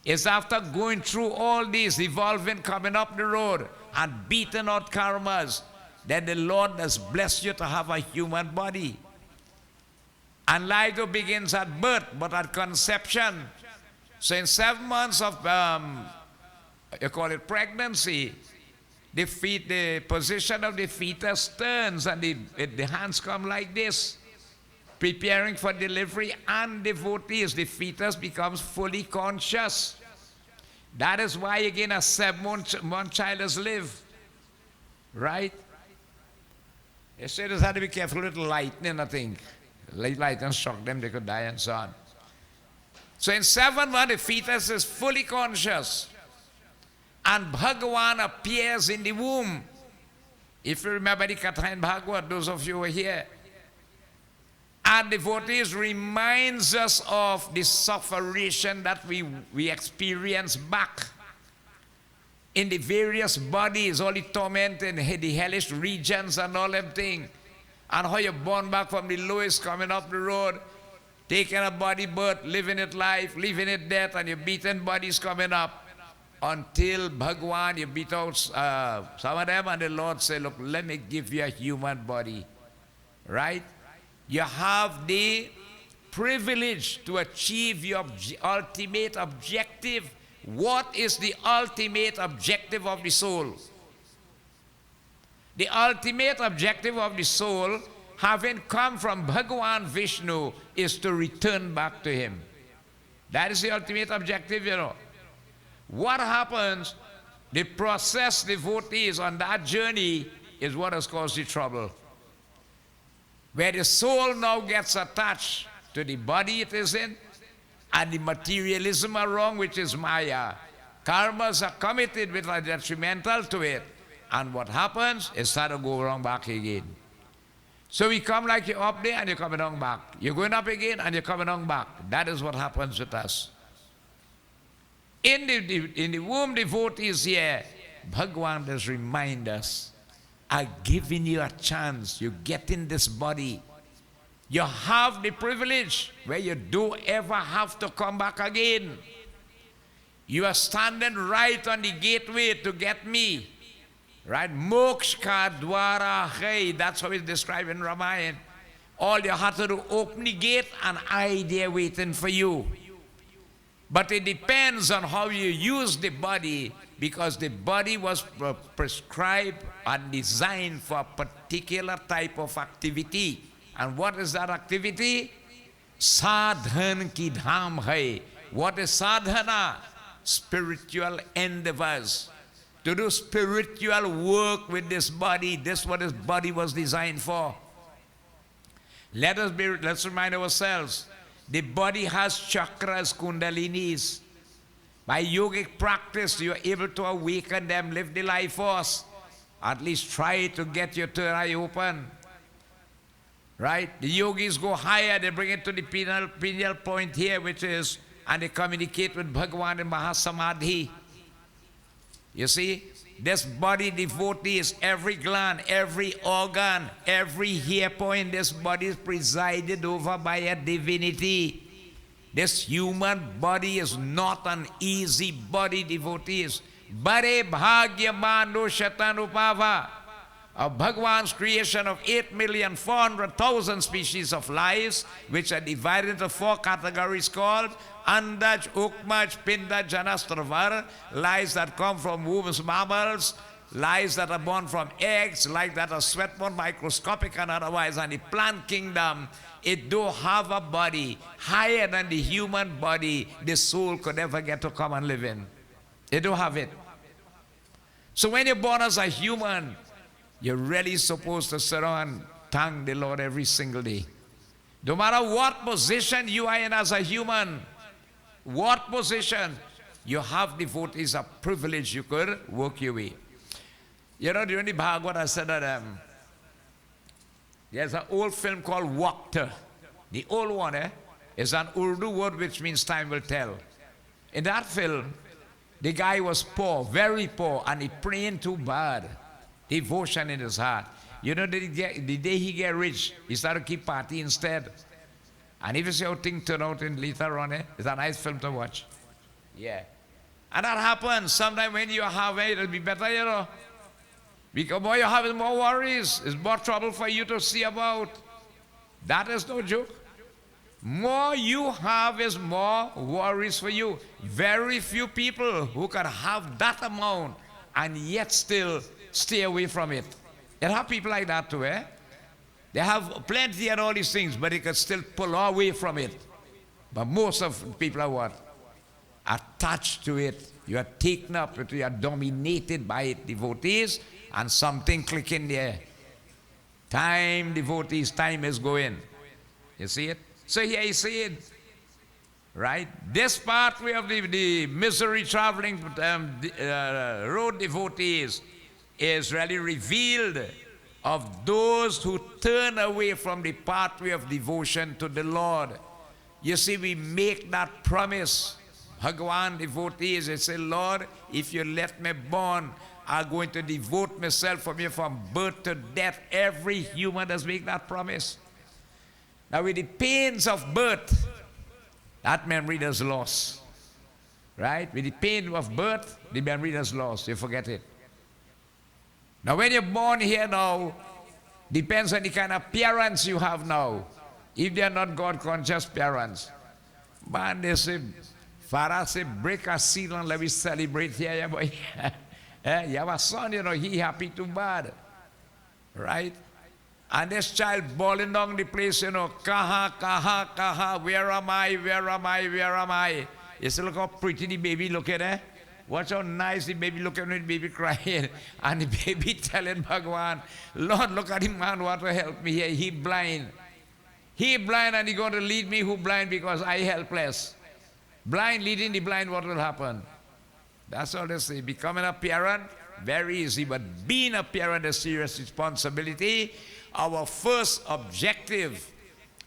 It's after going through all these, evolving, coming up the road, and beating out karmas, that the Lord has blessed you to have a human body. And life begins at birth, but at conception. So in 7 months of, you call it pregnancy, the position of the fetus turns and the hands come like this, preparing for delivery, and devotees, the fetus becomes fully conscious. That is why again a 7-month child has lived, right? They say they had to be careful with lightning, I think. Lightning struck them, they could die and so on. So in 7 months the fetus is fully conscious. And Bhagavan appears in the womb. If you remember the Katha in Bhagavad, those of you who are here. And devotees reminds us of the suffering that we experience back in the various bodies, all the torment in the hellish regions and all them things. And how you're born back from the lowest, coming up the road, taking a body birth, living it life, living it death, and your beaten bodies coming up. Until Bhagwan, you beat out some of them, and the Lord said, look, let me give you a human body, right? You have the privilege to achieve your ultimate objective. What is the ultimate objective of the soul? The ultimate objective of the soul, having come from Bhagavan Vishnu, is to return back to him. That is the ultimate objective, you know. What happens, the process devotees on that journey is what has caused the trouble. Where the soul now gets attached to the body it is in, and the materialism around, which is Maya. Karmas are committed which are detrimental to it. And what happens is start to go wrong back again. So we come like you're up there and you're coming down back. You're going up again and you're coming down back. That is what happens with us. In the womb devotees here, Bhagavan does remind us, I'm giving you a chance. You get in this body. You have the privilege where you don't ever have to come back again. You are standing right on the gateway to get me. Right? Moksha dwara hai. That's how it's described in Ramayana. All you have to do, open the gate and I there waiting for you. But it depends on how you use the body, because the body was prescribed and designed for a particular type of activity. And what is that activity? साधन की धाम है. What is sadhana? Spiritual endeavors. To do spiritual work with this body. This is what this body was designed for. Let's remind ourselves. The body has chakras, kundalinis. By yogic practice, you are able to awaken them, live the life force. At least try to get your third eye open. Right? The yogis go higher, they bring it to the pineal point here, which is, and they communicate with Bhagavan in Mahasamadhi. You see, this body devotees, every gland, every organ, every hair point, this body is presided over by a divinity. This human body is not an easy body, devotees. Bare bhagya mano shatanupava. Of Bhagavan's creation of 8,400,000 species of lives, which are divided into 4 categories called Andaj, Ukmaj, Pinda, Janastravar, lives that come from wombs, mammals, lives that are born from eggs, lives that are sweat-borne, microscopic and otherwise, and the plant kingdom, it do have a body higher than the human body the soul could ever get to come and live in. It do have it. So when you're born as a human, you're really supposed to sit down and thank the Lord every single day. No matter what position you are in as a human, what position, you have devotees, a privilege you could work your way. You know, during the Bhagavad, I said that there's an old film called Wakta. The old one is an Urdu word which means time will tell. In that film, the guy was poor, very poor, and he praying too bad. Devotion in his heart. You know, the day he get rich, he started to keep party instead. And if you see how things turn out in later on, it's a nice film to watch. Yeah. And that happens. Sometimes when you have it, it'll be better, you know. Because more you have is more worries. It's more trouble for you to see about. That is no joke. More you have is more worries for you. Very few people who can have that amount and yet still stay away from it. There are people like that too, eh? They have plenty and all these things, but they can still pull away from it. But most of people are what? Attached to it. You are taken up with it. You are dominated by it, devotees, and something click in there. Time, devotees, time is going. You see it? So here you see it. Right? This pathway of the misery traveling road devotees is really revealed of those who turn away from the pathway of devotion to the Lord. You see, we make that promise. Bhagavan devotees, they say, Lord, if you let me born, I'm going to devote myself from you from birth to death. Every human does make that promise. Now with the pains of birth, that memory is lost. Right? With the pain of birth, the memory is lost. You forget it. Now when you're born here now, depends on the kind of parents you have now. If they are not God-conscious parents. Man, they say, Father say, break a seal and let me celebrate here, boy. You have a son, you know, he happy too bad. Right? And this child bawling down the place, you know, kaha, kaha, kaha, where am I, where am I, where am I? You see, look how pretty the baby looking, eh? Watch how nice the baby looking when the baby crying. And the baby telling Bhagavan, Lord, look at him, man, want to help me here. He blind. He blind and he going to lead me who blind because I helpless. Blind leading the blind, what will happen? That's all they say. Becoming a parent, very easy. But being a parent is serious responsibility. Our first objective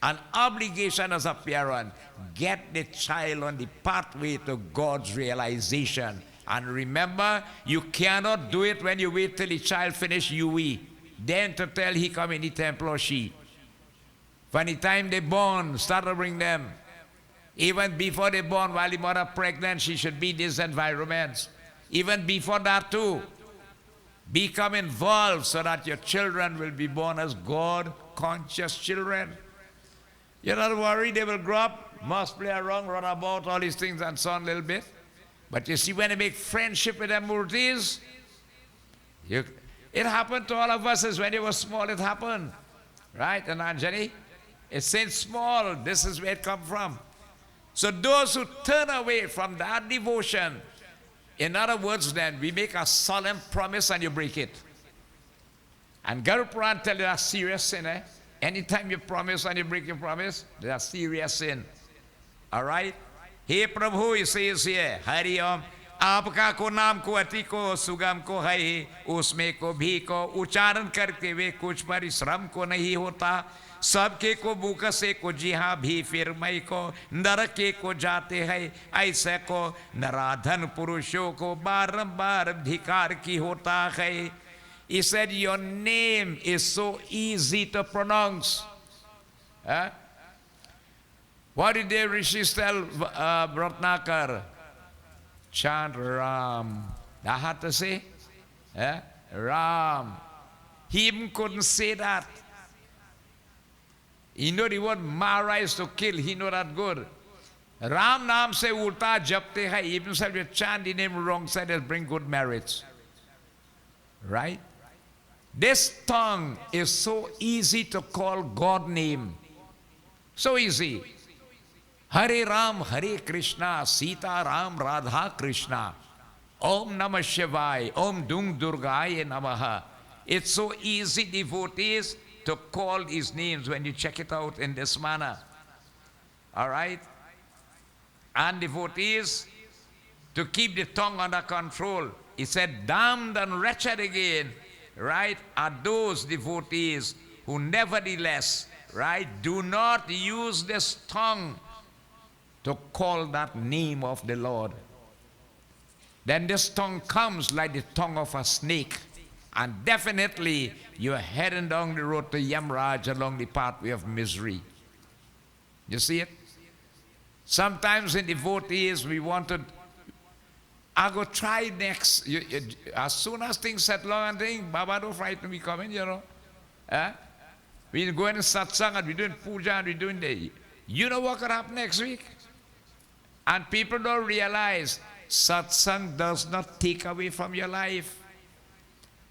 and obligation as a parent, get the child on the pathway to God's realization. And remember, you cannot do it when you wait till the child finish UE. Then to tell he come in the temple or she. From the time they born, start to bring them. Even before they born, while the mother pregnant, she should be in these environments. Even before that too. Become involved so that your children will be born as God-conscious children. You're not worried they will grow up, must play around, run about, all these things and so on a little bit. But you see, when they make friendship with them murtis, it happened to all of us as when they were small, it happened. Right, and Anjani? It's saying small. This is where it comes from. So those who turn away from that devotion, in other words, then we make a solemn promise and you break it. And Garuda Purana tells you that's serious sin. Anytime you promise and you break your promise, that's serious sin. All right? Hey Prabhu, he says here, Hari Om, आपका को नाम को अति को सुगम को है उसमें को भी को उच्चारण करते हुए कुछ परिश्रम को नहीं होता सबके को भूख से को जी हाँ भी फिर मई को नरके को जाते हैं ऐसे को नराधन पुरुषों को बारंबार धिकार की होता है. He said your name is so easy to pronounce. What did the rishis tell Ratnakar? Chant Ram. That had to say? Ram. He even couldn't say that. He know the word Mara is to kill. He know that good. Ram Naam se ulta japte hai. Even if you chant the name wrong side, it'll bring good merits. Right? This tongue is so easy to call God name. So easy. Hare Ram, Hare Krishna, Sita Ram, Radha Krishna. Om Namah Shivaya, Om Dung Durgaya Namaha. It's so easy, devotees, to call his names when you check it out in this manner. All right? And devotees, to keep the tongue under control. He said, damned and wretched again, right, are those devotees who nevertheless, right, do not use this tongue to call that name of the Lord. Then this tongue comes like the tongue of a snake. And definitely you're heading down the road to Yamraj along the pathway of misery. You see it? Sometimes in devotees we wanted, I go try next. As soon as things settle and things, Baba don't frighten me coming, you know. We're going to satsang and we're doing puja and we're doing the, you know what could happen next week? And people don't realize satsang does not take away from your life.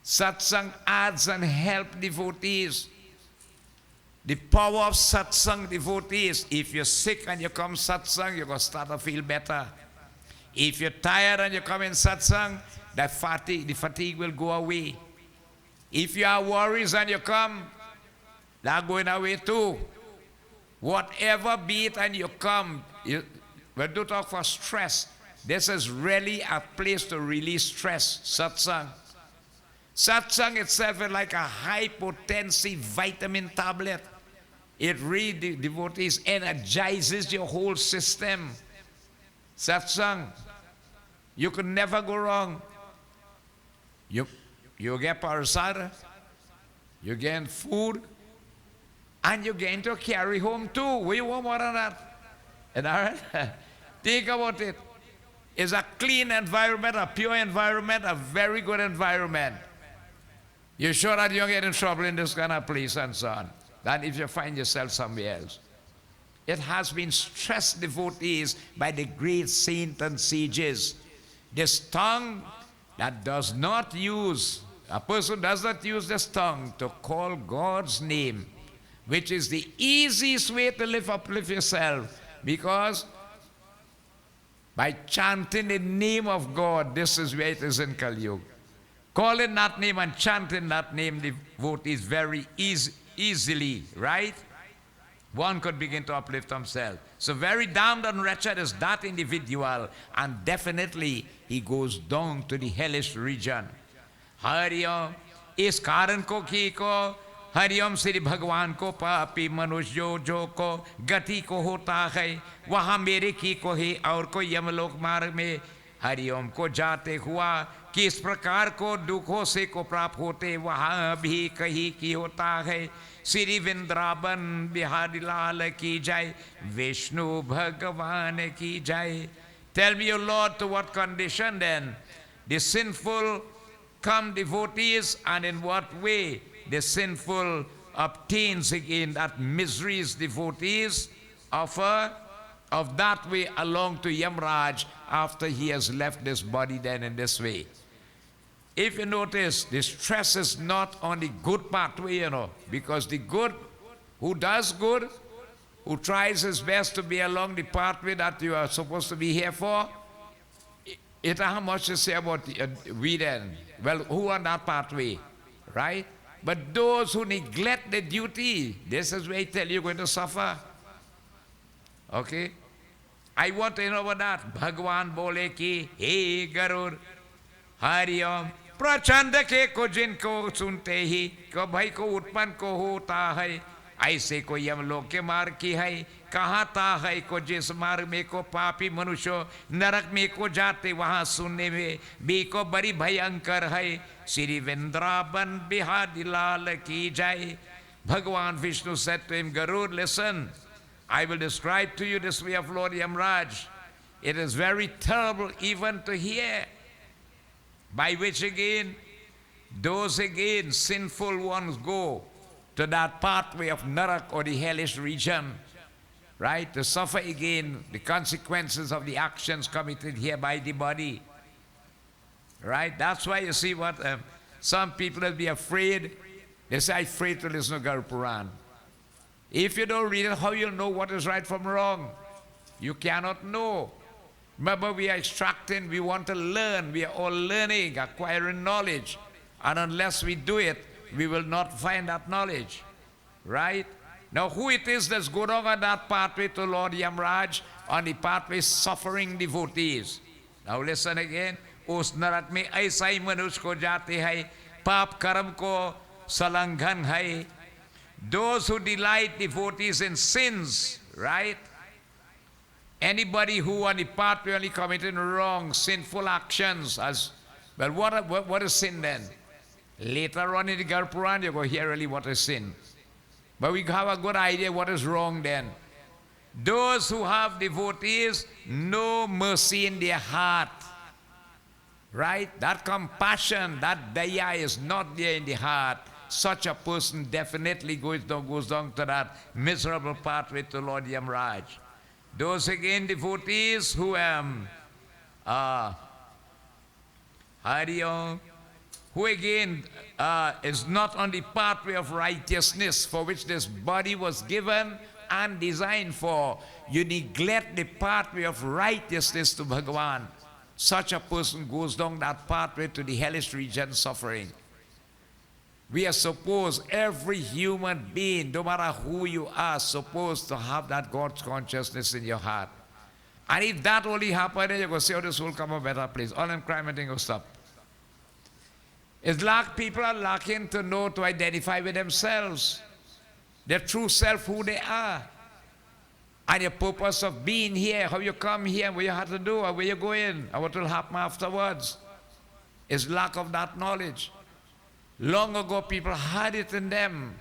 Satsang adds and helps devotees. The power of satsang, devotees, if you're sick and you come satsang, you're going to start to feel better. If you're tired and you come in satsang, the fatigue will go away. If you have worries and you come, they're going away too. Whatever be it and you come, we do talk for stress. This is really a place to release stress, satsang. Satsang itself is like a high-potency vitamin tablet. It really, devotees, energizes your whole system. Satsang, you can never go wrong. You get parasada, you get food, and you're going to carry home too. We want more than that. And all right? Think about it. It's a clean environment, a pure environment, a very good environment. You're sure that you don't get in trouble in this kind of place and so on. Than if you find yourself somewhere else. It has been stressed, devotees, by the great saints and sages. This tongue that does not use, a person does not use this tongue to call God's name, which is the easiest way to uplift yourself. Because by chanting the name of God, this is where it is in Kali Yuga. Calling that name and chanting that name, devotees, very easily, right? One could begin to uplift himself. So very damned and wretched is that individual, and definitely he goes down to the hellish region. Hariom, is कारण को की को हरिओम श्री भगवान को पापी मनुष्य जो को गति को होता है वहाँ मेरे की को ही और को यमलोक मार्ग में हरिओम को जाते हुआ किस प्रकार को दुखों से को प्राप्त होते वहाँ भी कहीं की होता है श्री वृंदावन बिहारी लाल की जय विष्णु भगवान की जय. Tell me, O Lord, to what condition then the sinful come, devotees, and in what way the sinful obtains again that miseries, devotees, of that way along to Yamraj after he has left this body then in this way. If you notice, the stress is not on the good pathway, you know, because the good, who does good, who tries his best to be along the pathway that you are supposed to be here for, it has much to say about we then. Well, who on that pathway, right? But those who neglect the duty, this is where I tell you you're going to suffer. Okay? I want to know about that. Bhagwan bole ki, hey Garud, Hari Om, प्रचंड के को जिनको सुनते ही को भाई को उत्पन्न को होता है ऐसे को यम लोक के मार्ग की है कहाँ ता है को जिस मार्ग में को पापी मनुष्य नरक में को जाते वहाँ सुनने में भी को बड़ी भयंकर है श्री वृंदावन बिहारी लाल की जय. Bhagavan Vishnu said to him, Garud, listen, I will describe to you this way of Lord Yamraj. It is very terrible even to hear. By which again, those again sinful ones go to that pathway of Narak or the hellish region, right? To suffer again the consequences of the actions committed here by the body, right? That's why you see what some people will be afraid. They say, I'm afraid to listen to Garuda Purana. If you don't read it, how you'll know what is right from wrong? You cannot know. Remember, we are extracting, we want to learn, we are all learning, acquiring knowledge. And unless we do it, we will not find that knowledge. Right? Now, who it is that's going on that pathway to Lord Yamraj, on the pathway suffering devotees? Now listen again. उस नरक में ऐसा ही मनुष्य को जाते हैं, पाप कर्म को सलंघन है. Those who delight devotees in sins, right? Anybody who on the pathway only committing wrong, sinful actions, as well, what is sin then? Later on in the Garuda Purana, you go hear really what is sin. But we have a good idea what is wrong then. Those who have devotees, no mercy in their heart. Right? That compassion, that daya is not there in the heart. Such a person definitely goes down to that miserable pathway to Lord Yamraj. Those again devotees who Hari Om, who again is not on the pathway of righteousness for which this body was given and designed for. You neglect the pathway of righteousness to Bhagavan. Such a person goes down that pathway to the hellish region suffering. We are supposed, every human being, no matter who you are, supposed to have that God's consciousness in your heart. And if that only happens, then you're going to see how this will come a better place. All them crime and thing will stop. It's like people are lacking to know, to identify with themselves, their true self, who they are. And your purpose of being here, how you come here, what you have to do, or where you go in, and what will happen afterwards, is lack of that knowledge. Long ago, people had it in them,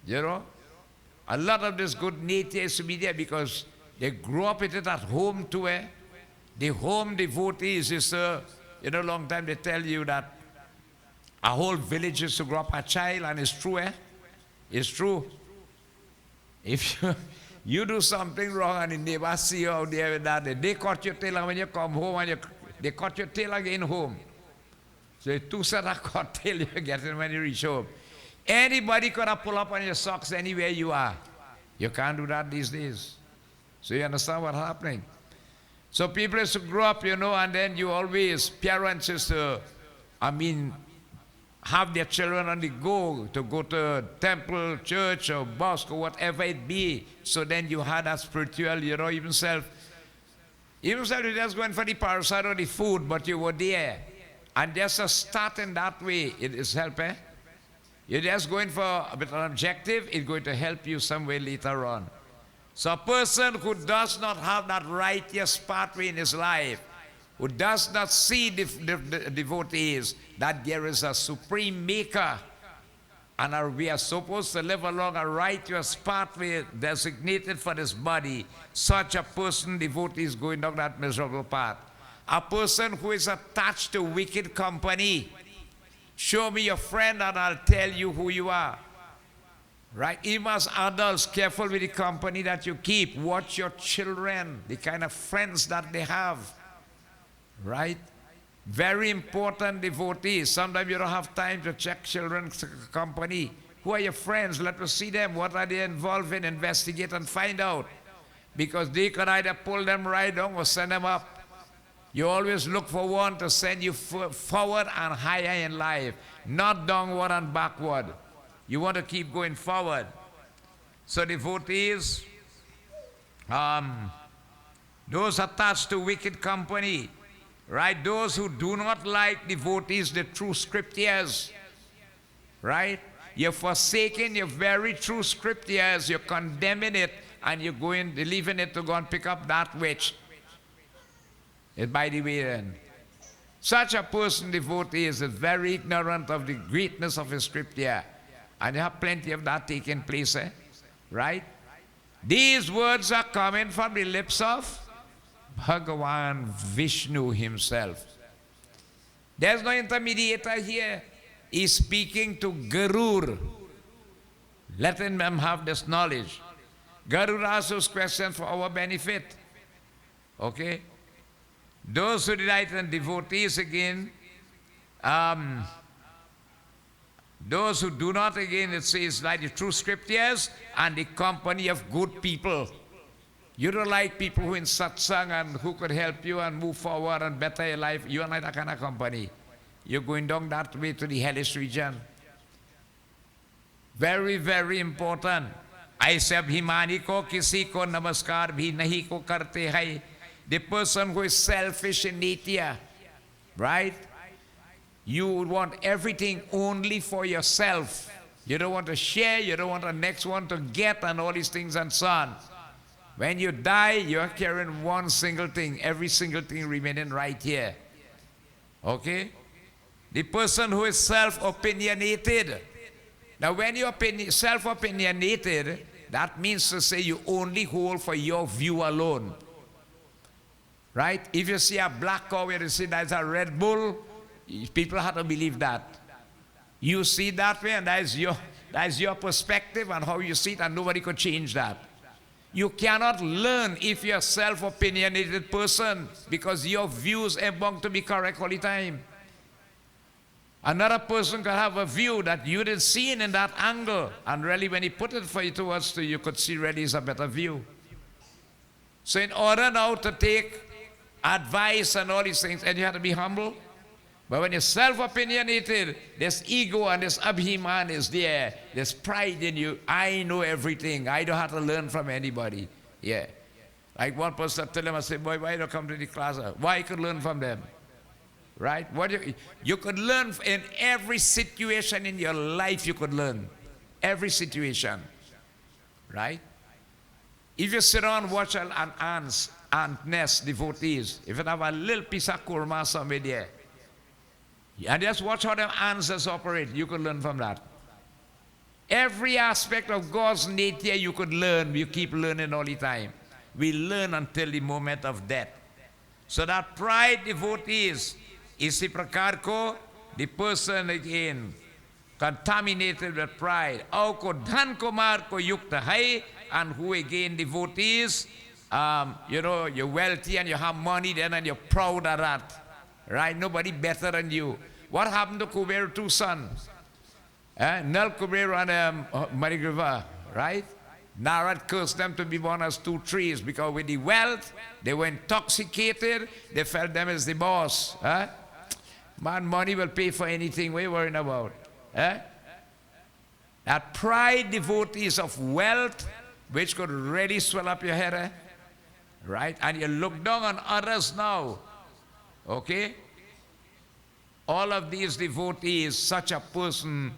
you know. A lot of this good nature is to be there because they grew up with it at home too. The home devotees is, long time they tell you that a whole village used to grow up a child, and it's true, It's true. If you do something wrong and the neighbors see you out there with that, they cut your tail, and when you come home, and they cut your tail again home. So two set of cut tail you get it when you reach home. Anybody could have pull up on your socks anywhere you are. You can't do that these days. So you understand what's happening? So people used to grow up, and then you always, parents used to, have their children on the go to temple, church, or mosque, or whatever it be. So then you had that spiritual, even self, you just going for the parasite or the food, but you were there. And just a start in that way, it is help, You're just going for a bit of an objective, it's going to help you some way later on. So a person who does not have that righteous pathway in his life, who does not see the devotees, that there is a supreme maker, and we are supposed to live along a righteous pathway designated for this body, such a person, devotee, is going down that miserable path. A person who is attached to wicked company, show me your friend and I'll tell you who you are. Right? Even as adults, careful with the company that you keep. Watch your children, the kind of friends that they have. Right? Very important, devotees. Sometimes you don't have time to check children's company. Who are your friends? Let us see them. What are they involved in? Investigate and find out. Because they can either pull them right down or send them up. You always look for one to send you forward and higher in life, not downward and backward. You want to keep going forward. So devotees, those attached to wicked company, right? Those who do not like devotees, the true scriptures, right? You're forsaking your very true scriptures, you're condemning it, and you're going, leaving it to go and pick up that which is by the way then. Such a person, devotee, is very ignorant of the greatness of his scripture. And you have plenty of that taking place, right? These words are coming from the lips of Bhagavan Vishnu himself. There's no intermediator here. He's speaking to Garur, letting them have this knowledge. Garur asks those questions for our benefit. Okay? Those who delight in devotees again, those who do not, again, it says, like the true scriptures and the company of good people. You don't like people who in satsang and who could help you and move forward and better your life. You are not that kind of company. You're going down that way to the hellish region. Very, very important. ऐसे अभिमानी को किसी को नमस्कार भी नहीं को करते हैं. The person who is selfish in nature, right? You want everything only for yourself. You don't want to share, you don't want the next one to get and all these things and so on. When you die, you're carrying one single thing, every single thing remaining right here. Okay? The person who is self-opinionated. Now when you're self-opinionated, that means to say you only hold for your view alone. Right? If you see a black cow where you see that's a Red Bull, people have to believe that. You see that way and that is your perspective and how you see it, and nobody could change that. You cannot learn if you're a self-opinionated person, because your views are bound to be correct all the time. Another person could have a view that you didn't see it in that angle, and really when he put it for you towards you, you could see really is a better view. So in order now to take advice and all these things, and you have to be humble. But when you're self-opinionated, this ego and this abhiman is there. There's pride in you. I know everything. I don't have to learn from anybody. Yeah. Like one person tell them, I say, boy, why don't you come to the class? Why you could learn from them? Right? What you could learn in every situation in your life. You could learn. Every situation. Right? If you sit around and watch an ant nest, devotees, if you have a little piece of kurma somewhere there, and just watch how them ants just operate, you could learn from that. Every aspect of God's nature you could learn. You keep learning all the time. We learn until the moment of death. So that pride, devotees, isi prakar ko, the person again contaminated with pride. Aur ko dhan kumar ko yukta hai, and who again devotees, you know, you're wealthy and you have money then and you're proud of that. Right? Nobody better than you. What happened to Kuber's two sons? Nal Kuber and Marigriva, right? Narad cursed them to be born as two trees because with the wealth, they were intoxicated. They felt them as the boss. Man, money will pay for anything. What are you worrying about? That pride, devotees of wealth, which could really swell up your head. Right? And you look down on others now. Okay? All of these devotees, such a person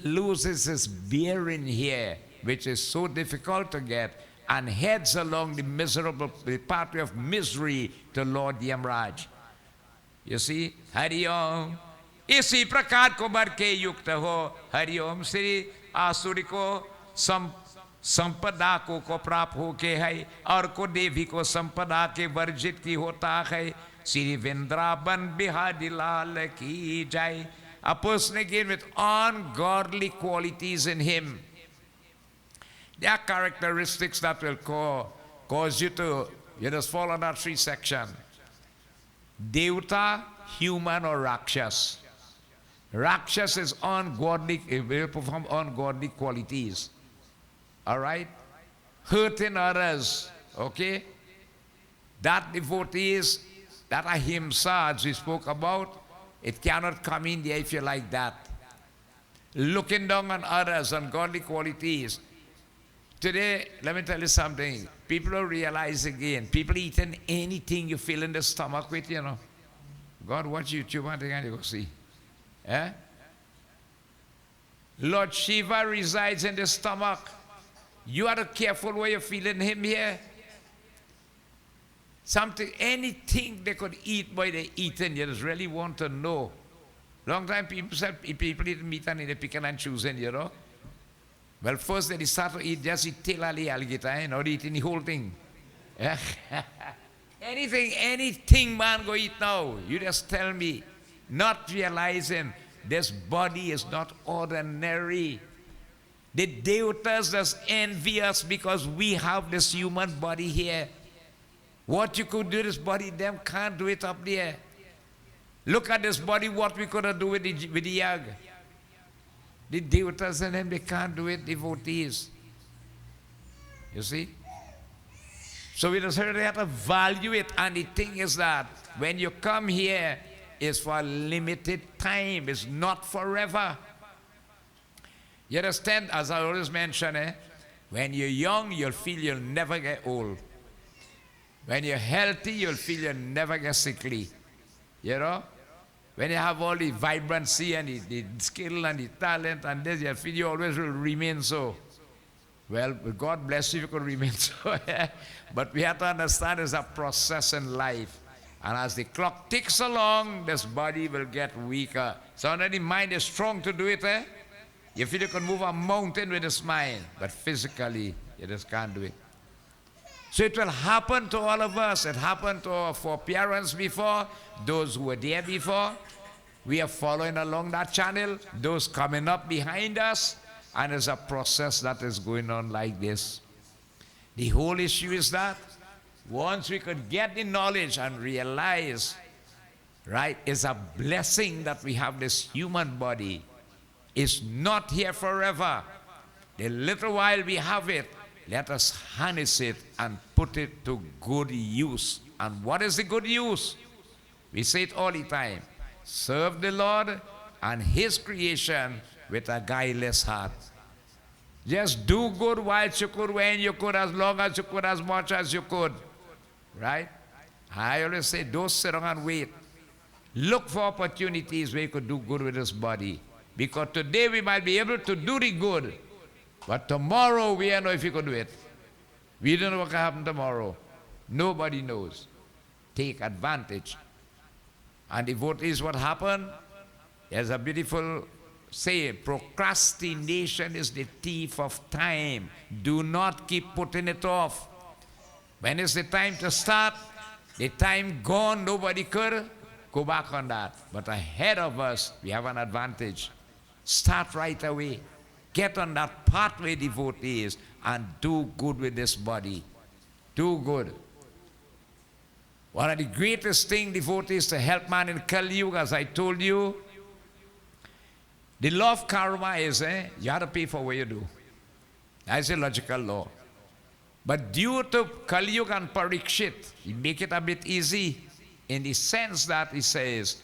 loses his bearing here, which is so difficult to get, and heads along the pathway of misery to Lord Yamraj. You see? Hari Om. Isi prakar ko bar ke yukta ho. Hari Om. Sri Asuri ko संपदा को प्राप्त होके है, और को देवी को संपदा के वर्जित की होता है. Sri Vrindavan Bihari Lal ki jai. A person again with ungodly qualities in him. There are characteristics that will cause you to, you just fall on that three section. Devta, human or Rakshas. Rakshas is ungodly, it will perform ungodly qualities. All right? Hurting others, okay? That devotees, that ahimsa, as we spoke about, it cannot come in there if you're like that. Looking down on others, ungodly qualities. Today, let me tell you something. People don't realize again, people eating anything you feel in the stomach with, you know. God, watch YouTube and you go see. Eh? Lord Shiva resides in the stomach. You are careful where you're feeling him here. Something, anything they could eat by the eating, you just really want to know. Long time people said people eat meat and they picking and choosing, you know. Well, first they start to eat just eat tail alligator, not eating the whole thing. Anything man go eat now. You just tell me, not realizing this body is not ordinary. The devatas just envy us because we have this human body here. What you could do with this body, them can't do it up there. Look at this body, what we could do with the yag. The devatas and them, they can't do it, devotees. You see? So we just really have to value it. And the thing is that when you come here, it's for a limited time. It's not forever. You understand? As I always mention, when you're young, you'll feel you'll never get old. When you're healthy, you'll feel you'll never get sickly. You know? When you have all the vibrancy and the skill and the talent and this, you feel you always will remain so. Well, God bless you if you could remain so. But we have to understand there's a process in life. And as the clock ticks along, this body will get weaker. So now the mind is strong to do it, You feel you can move a mountain with this mind, but physically, you just can't do it. So it will happen to all of us. It happened to our foreparents before, those who were there before. We are following along that channel, those coming up behind us, and there's a process that is going on like this. The whole issue is that once we could get the knowledge and realize, right, it's a blessing that we have this human body. It's not here forever. The little while we have it, let us harness it and put it to good use. And what is the good use? We say it all the time. Serve the Lord and His creation with a guileless heart. Just do good while you could, when you could, as long as you could, as much as you could. Right? I always say, don't sit down and wait. Look for opportunities where you could do good with this body. Because today we might be able to do the good, but tomorrow we don't know if you could do it. We don't know what can happen tomorrow. Nobody knows. Take advantage. And devotees, what happened? There's a beautiful saying, procrastination is the thief of time. Do not keep putting it off. When is the time to start? The time gone, nobody could go back on that. But ahead of us, we have an advantage. Start right away. Get on that pathway, devotees, and do good with this body. Do good. One of the greatest things, devotees, to help man in Kali Yuga, as I told you, the law of karma is, you have to pay for what you do. That's a logical law. But due to Kali Yuga and Parikshit, he make it a bit easy in the sense that he says,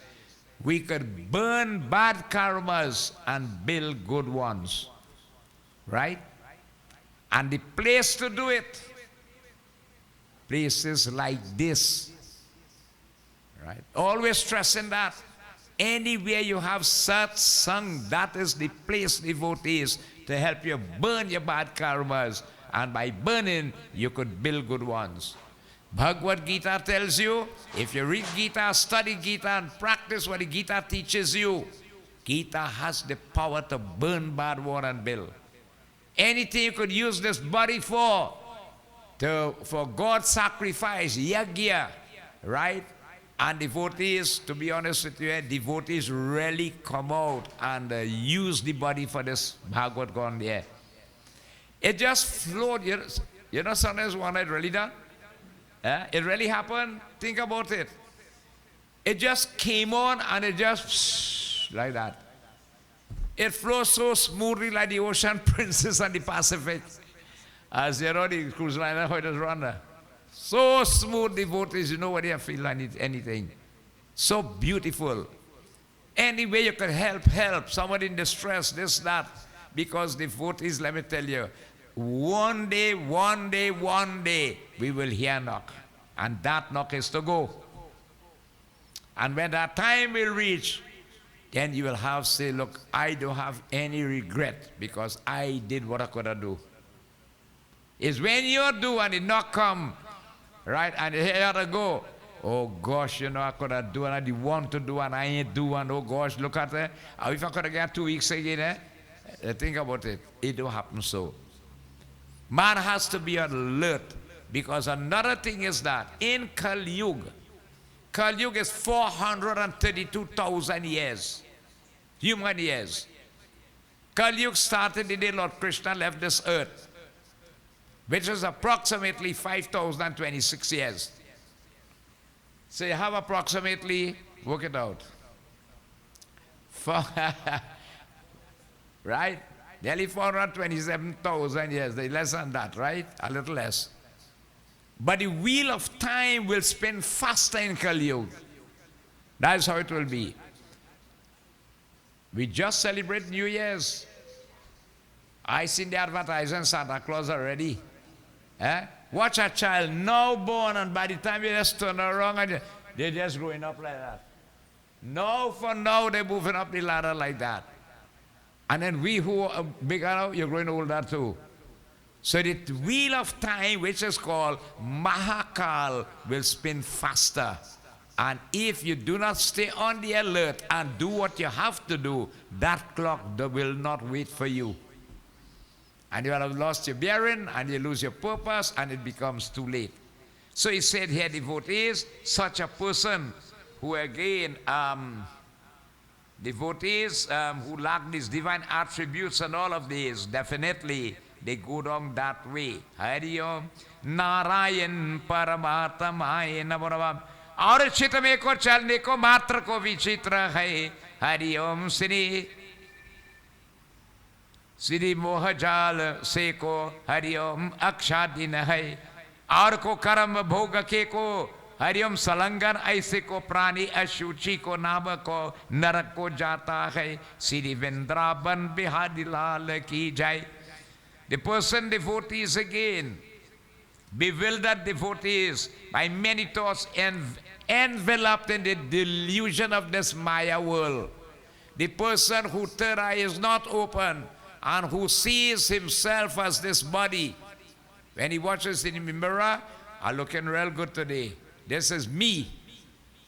we could burn bad karmas and build good ones. Right? And the place to do it, places like this. Right? Always stressing that. Anywhere you have satsang, that is the place, devotees, to help you burn your bad karmas. And by burning, you could build good ones. Bhagavad Gita tells you, if you read Gita, study Gita, and practice what the Gita teaches you, Gita has the power to burn bad one and build. Anything you could use this body for God's sacrifice, yagya, right? And devotees, to be honest with you, devotees really come out and use the body for this Bhagavad gone there. It just flowed. You know sometimes one had really done? It really happened. Think about it. It just came on and it just like that. It flows so smoothly like the ocean princess and the Pacific. As you know, the cruise liner, how it does run there. So smooth, devotees, you know what they feel like anything. So beautiful. Any way you can help. Somebody in distress, this, that. Because devotees, let me tell you, one day, we will hear a knock. And that knock is to go. And when that time will reach, then you will have say, look, I don't have any regret because I did what I could have do. It's when you do and the knock come, right, and you have to go, oh gosh, you know, I could have done, I didn't want to do, and I ain't do, and oh gosh, look at it. If I could have got 2 weeks again, think about it. It don't happen so. Man has to be alert, because another thing is that in Kali Yuga is 432,000 years, human years. Kali Yuga started the day Lord Krishna left this earth, which is approximately 5,026 years. So you have approximately, work it out, right? Nearly 427,000 years, less than that, right? A little less. But the wheel of time will spin faster in Kali Yuga. That's how it will be. We just celebrate New Year's. I seen the advertisement, Santa Claus already. Watch a child now born, and by the time you just turn around, and they're just growing up like that. Now for now, they're moving up the ladder like that. And then we who are bigger now, you're growing older too. So the wheel of time, which is called Mahakal, will spin faster. And if you do not stay on the alert and do what you have to do, that clock will not wait for you. And you will have lost your bearing, and you lose your purpose, and it becomes too late. So he said here, devotees, such a person who again, devotees who lack these divine attributes and all of these, definitely they go down that way. Hari Om, Narayan Paramatamaye Namo Namah. और चित में को चलने को मात्र को विचित्र है. हरि ओम श्री मोहजाल से को हरि ओम अक्षादीन है. और को कर्म भोग के को हरि ओम सलंगन ऐसे को प्राणी अशुचि को नाम को नरक को जाता है. श्री वृंदावन बिहारी लाल की जय. The person devotees again, bewildered devotees by many thoughts and enveloped in the delusion of this Maya world. The person whose third eye is not open and who sees himself as this body. When he watches in the mirror, I'm looking real good today. This is me,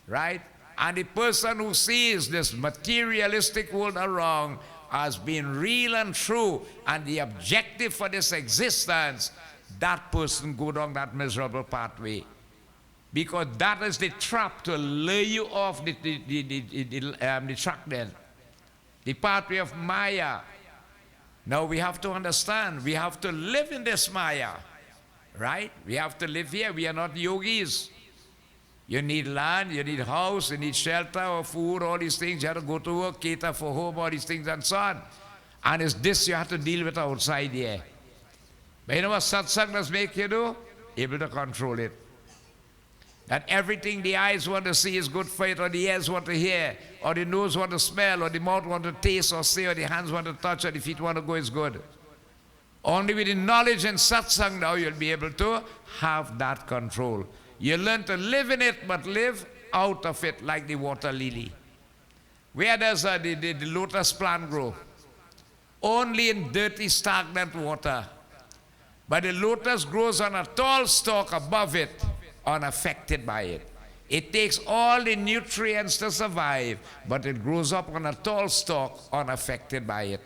right? And the person who sees this materialistic world around as being real and true and the objective for this existence, that person go down that miserable pathway. Because that is the trap to lay you off the track then. The pathway of Maya. Now we have to understand, we have to live in this Maya, right? We have to live here. We are not yogis. You need land, you need house, you need shelter or food, all these things. You have to go to work, cater for home, all these things and so on. And it's this you have to deal with outside here. But you know what satsang does make you do? Able to control it. That everything the eyes want to see is good for it, or the ears want to hear, or the nose want to smell, or the mouth want to taste or see, or the hands want to touch, or the feet want to go is good. Only with the knowledge and satsang now you'll be able to have that control. You learn to live in it, but live out of it like the water lily. Where does the lotus plant grow? Only in dirty, stagnant water. But the lotus grows on a tall stalk above it, unaffected by it. It takes all the nutrients to survive, but it grows up on a tall stalk, unaffected by it.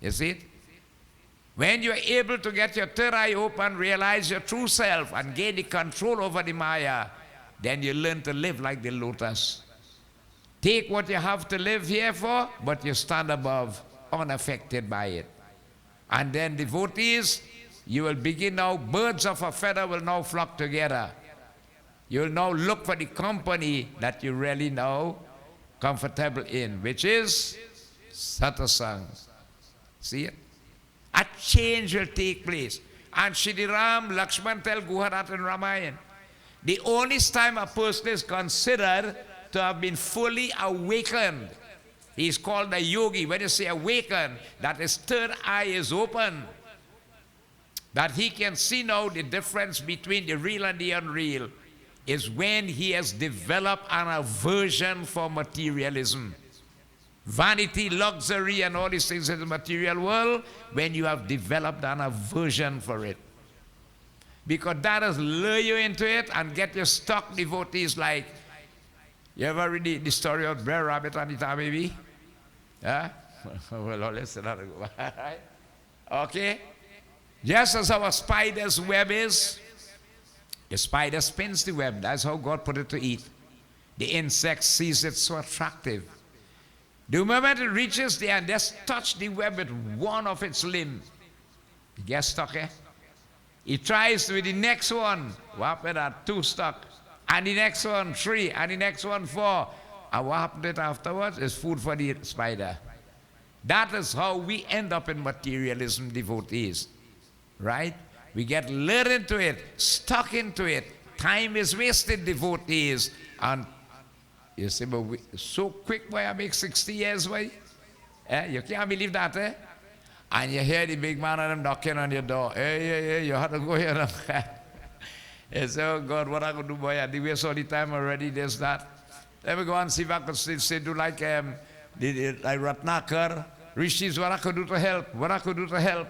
You see it? When you're able to get your third eye open, realize your true self, and gain the control over the Maya, then you learn to live like the lotus. Take what you have to live here for, but you stand above, unaffected by it. And then devotees, you will begin now, birds of a feather will now flock together. You will now look for the company that you really know comfortable in, which is satsang. See it? A change will take place. And Shri Ram, Lakshman tell Guharat and Ramayana, the only time a person is considered to have been fully awakened, he is called a yogi. When you say awakened, that his third eye is open, that he can see now the difference between the real and the unreal, is when he has developed an aversion for materialism. Vanity, luxury, and all these things in the material world, when you have developed an aversion for it. Because that has lure you into it and get you stuck. Devotees like, you ever read the story of Brer Rabbit and the baby? Yeah? Well, let's not go. Okay? Just as our spider's web is, the spider spins the web. That's how God put it to eat. The insect sees it so attractive. The moment it reaches there and just touch the web with one of its limbs, it gets stuck, eh? He tries with the next one. What happened at 2 stuck? And the next one 3, and the next one 4. And what happened afterwards is food for the spider. That is how we end up in materialism, devotees. Right? We get lured into it, stuck into it. Time is wasted, devotees. And you say, but so quick, boy, I make 60 years, boy. Eh? You can't believe that, eh? And you hear the big man and them knocking on your door. Hey, you have to go here. You say, oh God, what I going to do, boy? I do waste all the time already, this, that. Let me go and see if I could still do like Ratnakar. Rishis, what I could do to help? What I could do to help?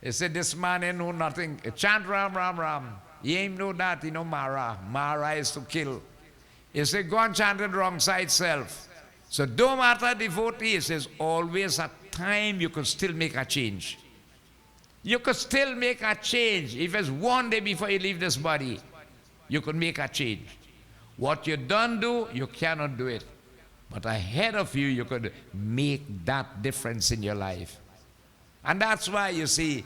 He said, this man ain't know nothing. Chant Ram, Ram, Ram. He ain't know that, he know Mara. Mara is to kill. He said, go and chant the wrong side self. So don't matter, devotees, there's always a time you could still make a change. You could still make a change. If it's one day before you leave this body, you could make a change. What you don't do, you cannot do it. But ahead of you, you could make that difference in your life. And that's why, you see,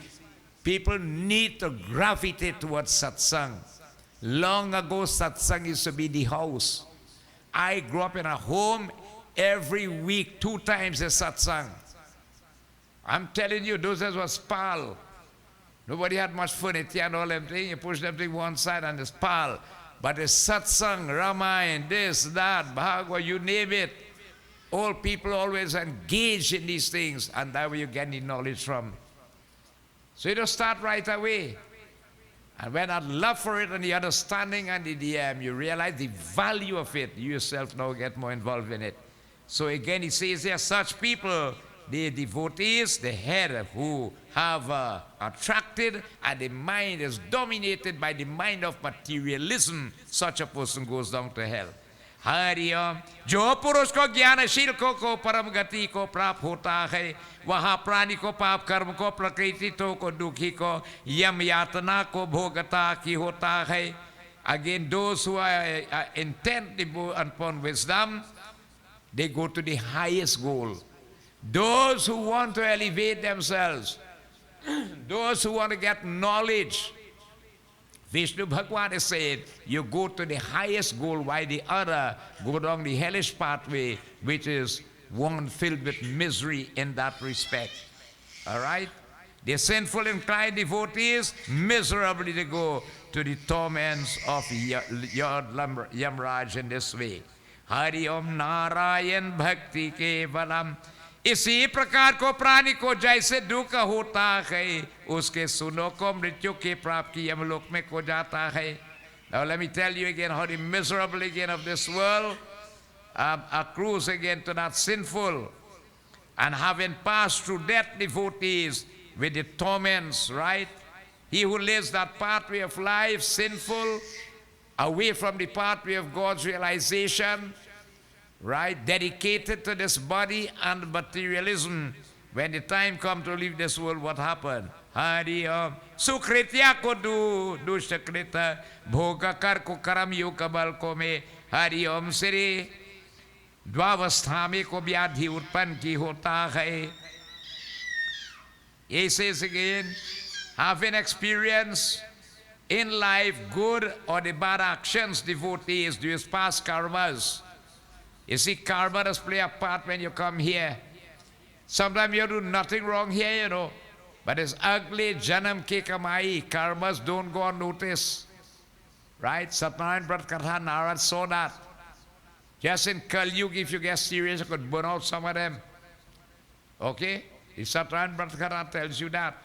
people need to gravitate towards satsang. Long ago, satsang used to be the house. I grew up in a home every week, 2 times a satsang. I'm telling you, those days was pal. Nobody had much furniture and all them things. You push them to one side and it's pal. But the satsang, Ramayana, this, that, Bhagavad, you name it. All people always engage in these things, and that's where you get the knowledge from. So you don't start right away. And when that love for it and the understanding and you realize the value of it, you yourself now get more involved in it. So again, he says there are such people, the devotees, the head, who have attracted, and the mind is dominated by the mind of materialism. Such a person goes down to hell. Hari Om. जो पुरुष को ज्ञानशील को परम गति को प्राप्त होता है, वहाँ प्राणी को पाप कर्म को प्रकृति को दुखी को यम यातना को भोगता की होता है. Again, those who are intent upon wisdom, they go to the highest goal. Those who want to elevate themselves, those who want to get knowledge, Vishnu Bhagwan is saying, you go to the highest goal, while the other go down the hellish pathway, which is one filled with misery in that respect. All right? The sinful inclined devotees miserably they go to the torments of Yamraj in this way. Hari Om Narayan Bhakti Kevalam. इसी प्रकार को प्राणी को जैसे दुख होता है, उसके सुनो को मृत्यु के प्राप्ति यमलोक में को जाता है. Now let me tell you again how the miserable again of this world accrues again to that sinful, and having passed through death, devotees, with the torments, right? He who lives that pathway of life, sinful, away from the pathway of God's realization, right, dedicated to this body and materialism, when the time comes to leave this world, what happened? Hari Om. Sukritya ko dushakrita, bhogakar ko karam yukabal ko me, Hari Om Sri, dvavastha mein ko vyadhi utpann ki hota hai. He says again, having experience in life, good or the bad actions, devotees, do his past karmas. You see, karma does play a part when you come here. Sometimes you do nothing wrong here, you know. But it's ugly, janam ke kamai, karmas don't go unnoticed. Right? Satnarayan Brat Katha, Narad saw that. Just in Kali Yuga, if you get serious, you could burn out some of them. Okay? The Satnarayan Brat Katha tells you that.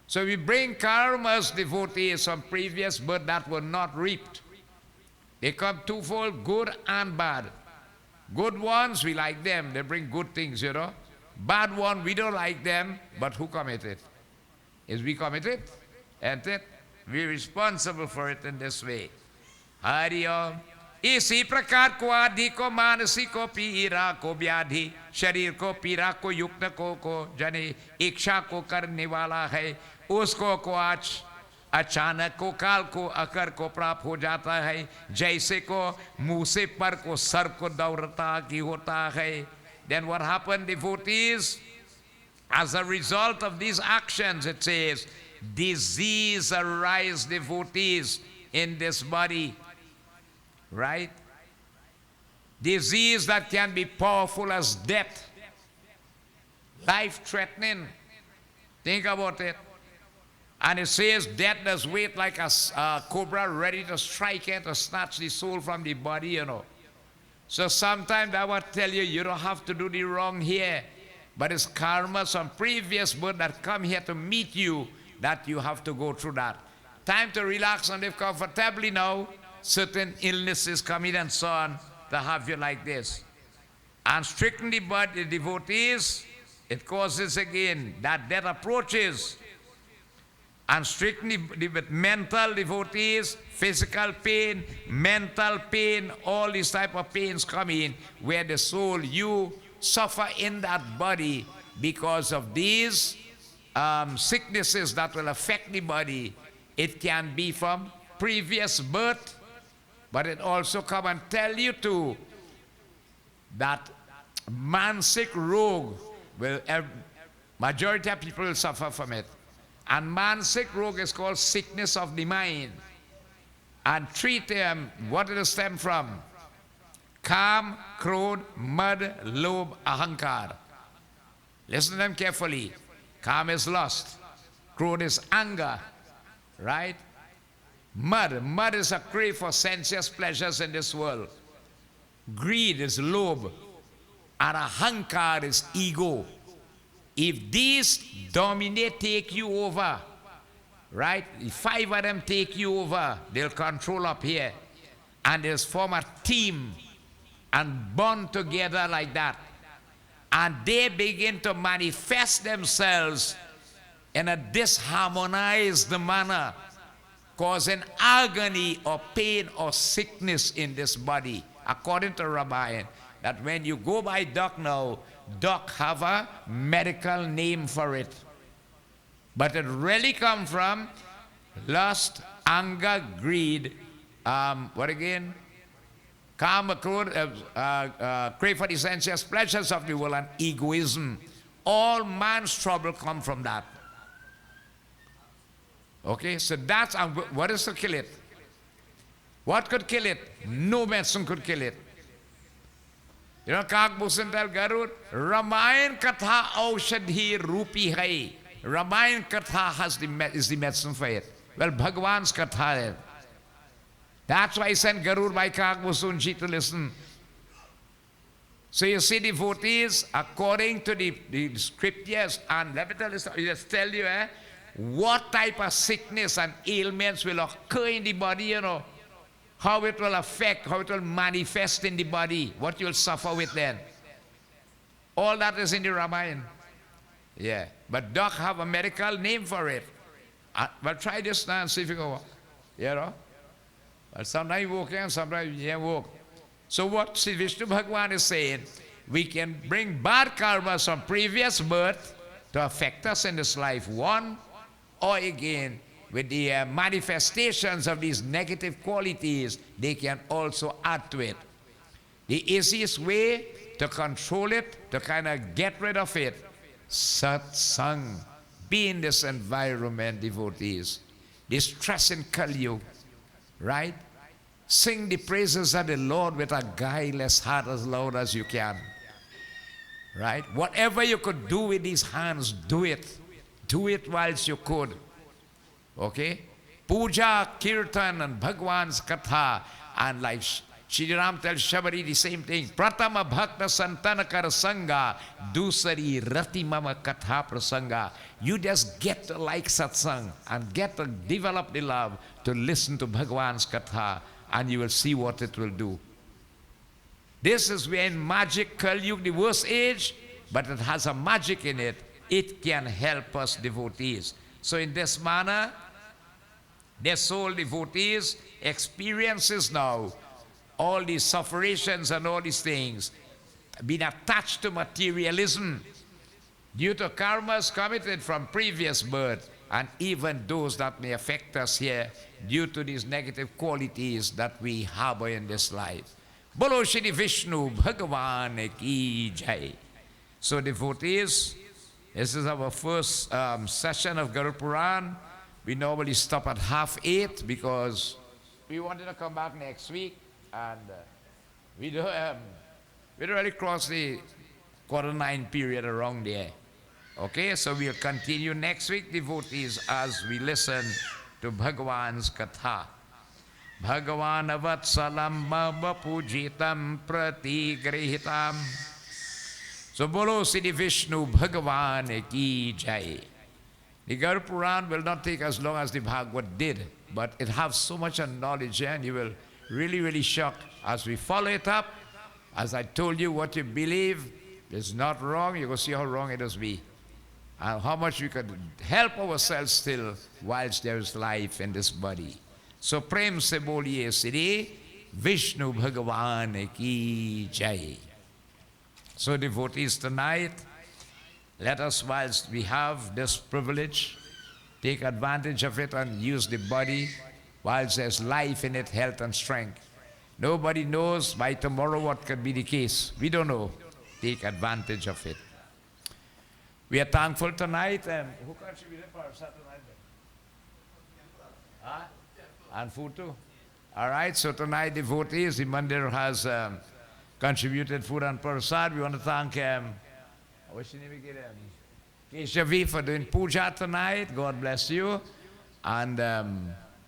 So we bring karmas, devotees, from previous birth that were not reaped. They come twofold, good and bad. Good ones, we like them. They bring good things, you know. Bad one, we don't like them, but who committed? Is we committed? And it? We're responsible for it in this way. Hari Om. इसी प्रकार को आदि को मानसी को पीड़ा को व्याधि शरीर को पीड़ा को युक्त को जने इच्छा को करने वाला है उसको को आज अचानक को काल को अकर को प्राप्त हो जाता है जैसे को मुंह से पर को सर को दौड़ता की होता है. Then what happened, devotees? As a result of these actions, it says, disease arise, devotees, in this body. Right? Disease that can be powerful as death, life-threatening. Think about it. And it says death does wait like a cobra ready to strike it, to snatch the soul from the body, you know. So sometimes I will tell you, you don't have to do the wrong here, but it's karma, some previous birth that come here to meet you, that you have to go through that. Time to relax and live comfortably now. Certain illnesses come in and so on to have you like this. And stricken the body, devotees, it causes again that death approaches. And strictly with mental devotees, physical pain, mental pain, all these type of pains come in where the soul, you suffer in that body because of these sicknesses that will affect the body. It can be from previous birth, but it also come and tell you too that mansik rog will, majority of people will suffer from it. And mansik rog is called sickness of the mind. And treat them, what does it stem from? Kam, krodh, mad, lobh, ahankar. Listen to them carefully. Kam is lust. Krodh is anger. Right? Mad is a crave for sensuous pleasures in this world. Greed is lobh. And ahankar is ego. If these dominate, take you over, right? If 5 of them take you over, they'll control up here. And they'll form a team and bond together like that. And they begin to manifest themselves in a disharmonized manner, causing agony or pain or sickness in this body. According to Rabbi, that when you go by doc now, doc have a medical name for it. But it really comes from lust, anger, greed, what again? Kama, crave for the sensuous pleasures of the world, and egoism. All man's trouble come from that. Okay, so that's, what is to kill it? What could kill it? No medicine could kill it. You know, Kak Bhusan tell Garud, Ramayan Katha Aushadhi Rupi Hai. Ramayan Katha is the medicine for it. Well, Bhagwan's Katha. That's why I sent Garud by Kak Bhusan Ji to listen. So you see, devotees, according to the scriptures, and let me just tell you, what type of sickness and ailments will occur in the body, you know. How it will affect, how it will manifest in the body, what you'll suffer with then. All that is in the Ramayana. Yeah, but doc have a medical name for it. Well, try this now and see if you go, you know. But sometimes you walk in, sometimes you can't walk. So what Sri Vishnu Bhagwan is saying, we can bring bad karmas from previous birth to affect us in this life, one, or again, with the manifestations of these negative qualities, they can also add to it. The easiest way to control it, to kind of get rid of it, satsang. Be in this environment, devotees. Distress in Kali Yuga, right? Sing the praises of the Lord with a guileless heart as loud as you can. right? Whatever you could do with these hands, do it. Do it whilst you could. Okay? Puja, Kirtan, and Bhagwan's Katha, and like Shri Ram tells Shabari the same thing. Pratama Bhakta Santanakar Sangha, Dusari Rati Mama Katha Prasanga. You just get to like satsang and get to develop the love to listen to Bhagwan's Katha, and you will see what it will do. This is when magic, Kali Yuga, the worst age, but it has a magic in it. It can help us devotees. So in this manner, their soul devotees experiences now all these sufferings and all these things, being attached to materialism due to karmas committed from previous birth, and even those that may affect us here due to these negative qualities that we harbor in this life. Bolo Shri Vishnu Bhagavan Ki Jai. So devotees, this is our first session of Garuda Purana. We normally stop at 7:30 because we wanted to come back next week, and we don't really cross the 8:45 period around there. Okay, so we'll continue next week, devotees, as we listen to Bhagavan's Katha. Bhagavan Vatsalam Baba Pujitam Pratigrihitam. So Bolo Siddhi Vishnu Bhagavan Ki Jai. The Garuda Purana will not take as long as the Bhagavad did, but it has so much knowledge, and you will really shocked as we follow it up. As I told you, what you believe is not wrong. You will see how wrong it has been, and how much we could help ourselves still whilst there is life in this body. So Prem Se Boliye Siddhi Vishnu Bhagavan Ki Jai. So devotees, tonight, let us, whilst we have this privilege, take advantage of it and use the body whilst there's life in it, health and strength. Nobody knows by tomorrow what could be the case. We don't know. Take advantage of it. We are thankful tonight. Who contributed for us tonight? Huh? And food too. All right, so tonight devotees, the Mandir has contributed food and prasad. We want to thank what's your name again? Keshavi for doing puja tonight. God bless you. And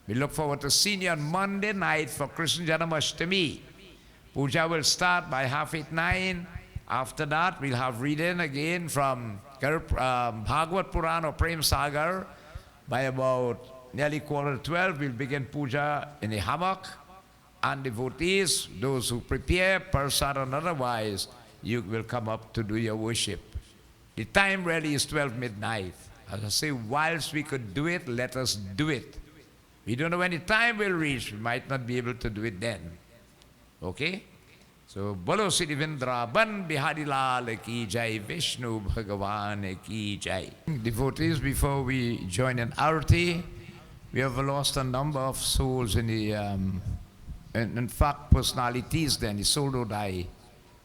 we look forward to seeing you on Monday night for Krishna Janmashtami. Puja will start by 8:30. After that, we'll have reading again from Bhagavad Purana or Prem Sagar. By about nearly 11:45, we'll begin puja in the hammock. And devotees, those who prepare, prasad and otherwise, you will come up to do your worship. The time really is 12 midnight. As I say, whilst we could do it, let us do it. We don't know when the time will reach. We might not be able to do it then. Okay? So, Bolo Siddhi Vrindavan Bihari Lal Ki Jai, Vishnu Bhagavan Ki Jai. Devotees, before we join in Arati, we have lost a number of souls in the, in fact, personalities then, the soul do die,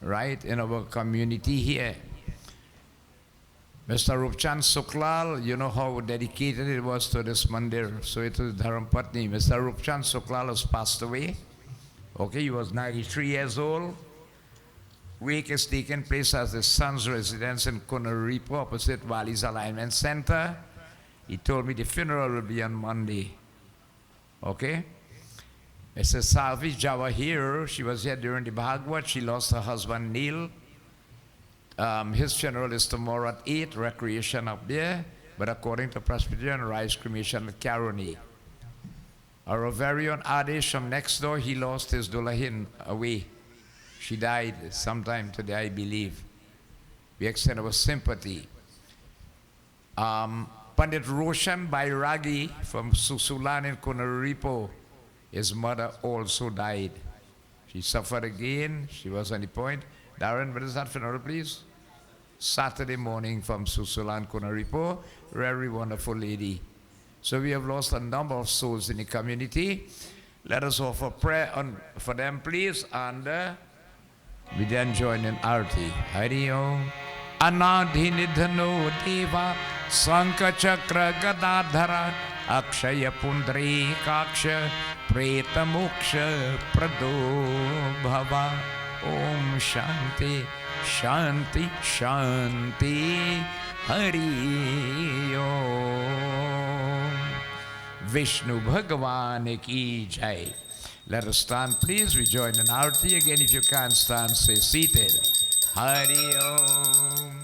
right, in our community here. Mr. Rupchand Suklal, you know how dedicated it was to this mandir. So it is Dharampatni. Mr. Rupchand Suklal has passed away. Okay, he was 93 years old. Wake is taking place at his son's residence in Kunaripo, opposite Valley's Alignment Center. He told me the funeral will be on Monday. Okay? Mrs. Salvi Jawahir, she was here during the Bhagavad. She lost her husband Neil. His funeral is tomorrow at 8, recreation up there, but according to Presbyterian, rice cremation at Caroni. Our very own Adesh from next door, he lost his Dulahin away. She died sometime today, I believe. We extend our sympathy. Pandit Roshan Bairagi from Susulan in Kunaripo, his mother also died. She suffered again. She was on the point. Darren, what is that funeral, please? Saturday morning from Susulan, Kunaripo. Very wonderful lady. So we have lost a number of souls in the community. Let us offer prayer for them, please. And we then join in Arati. Hari Om. Anadhinidhano Deva Sankachakra Gadadhara Akshaya Pundri Kaksha Preta Moksha Prado Bhava Om Shanti शांति शांति हरि ओम। विष्णु भगवान की जय। Let us stand, please. We join in Aarti again. If you can't stand, stay seated. Hari Om.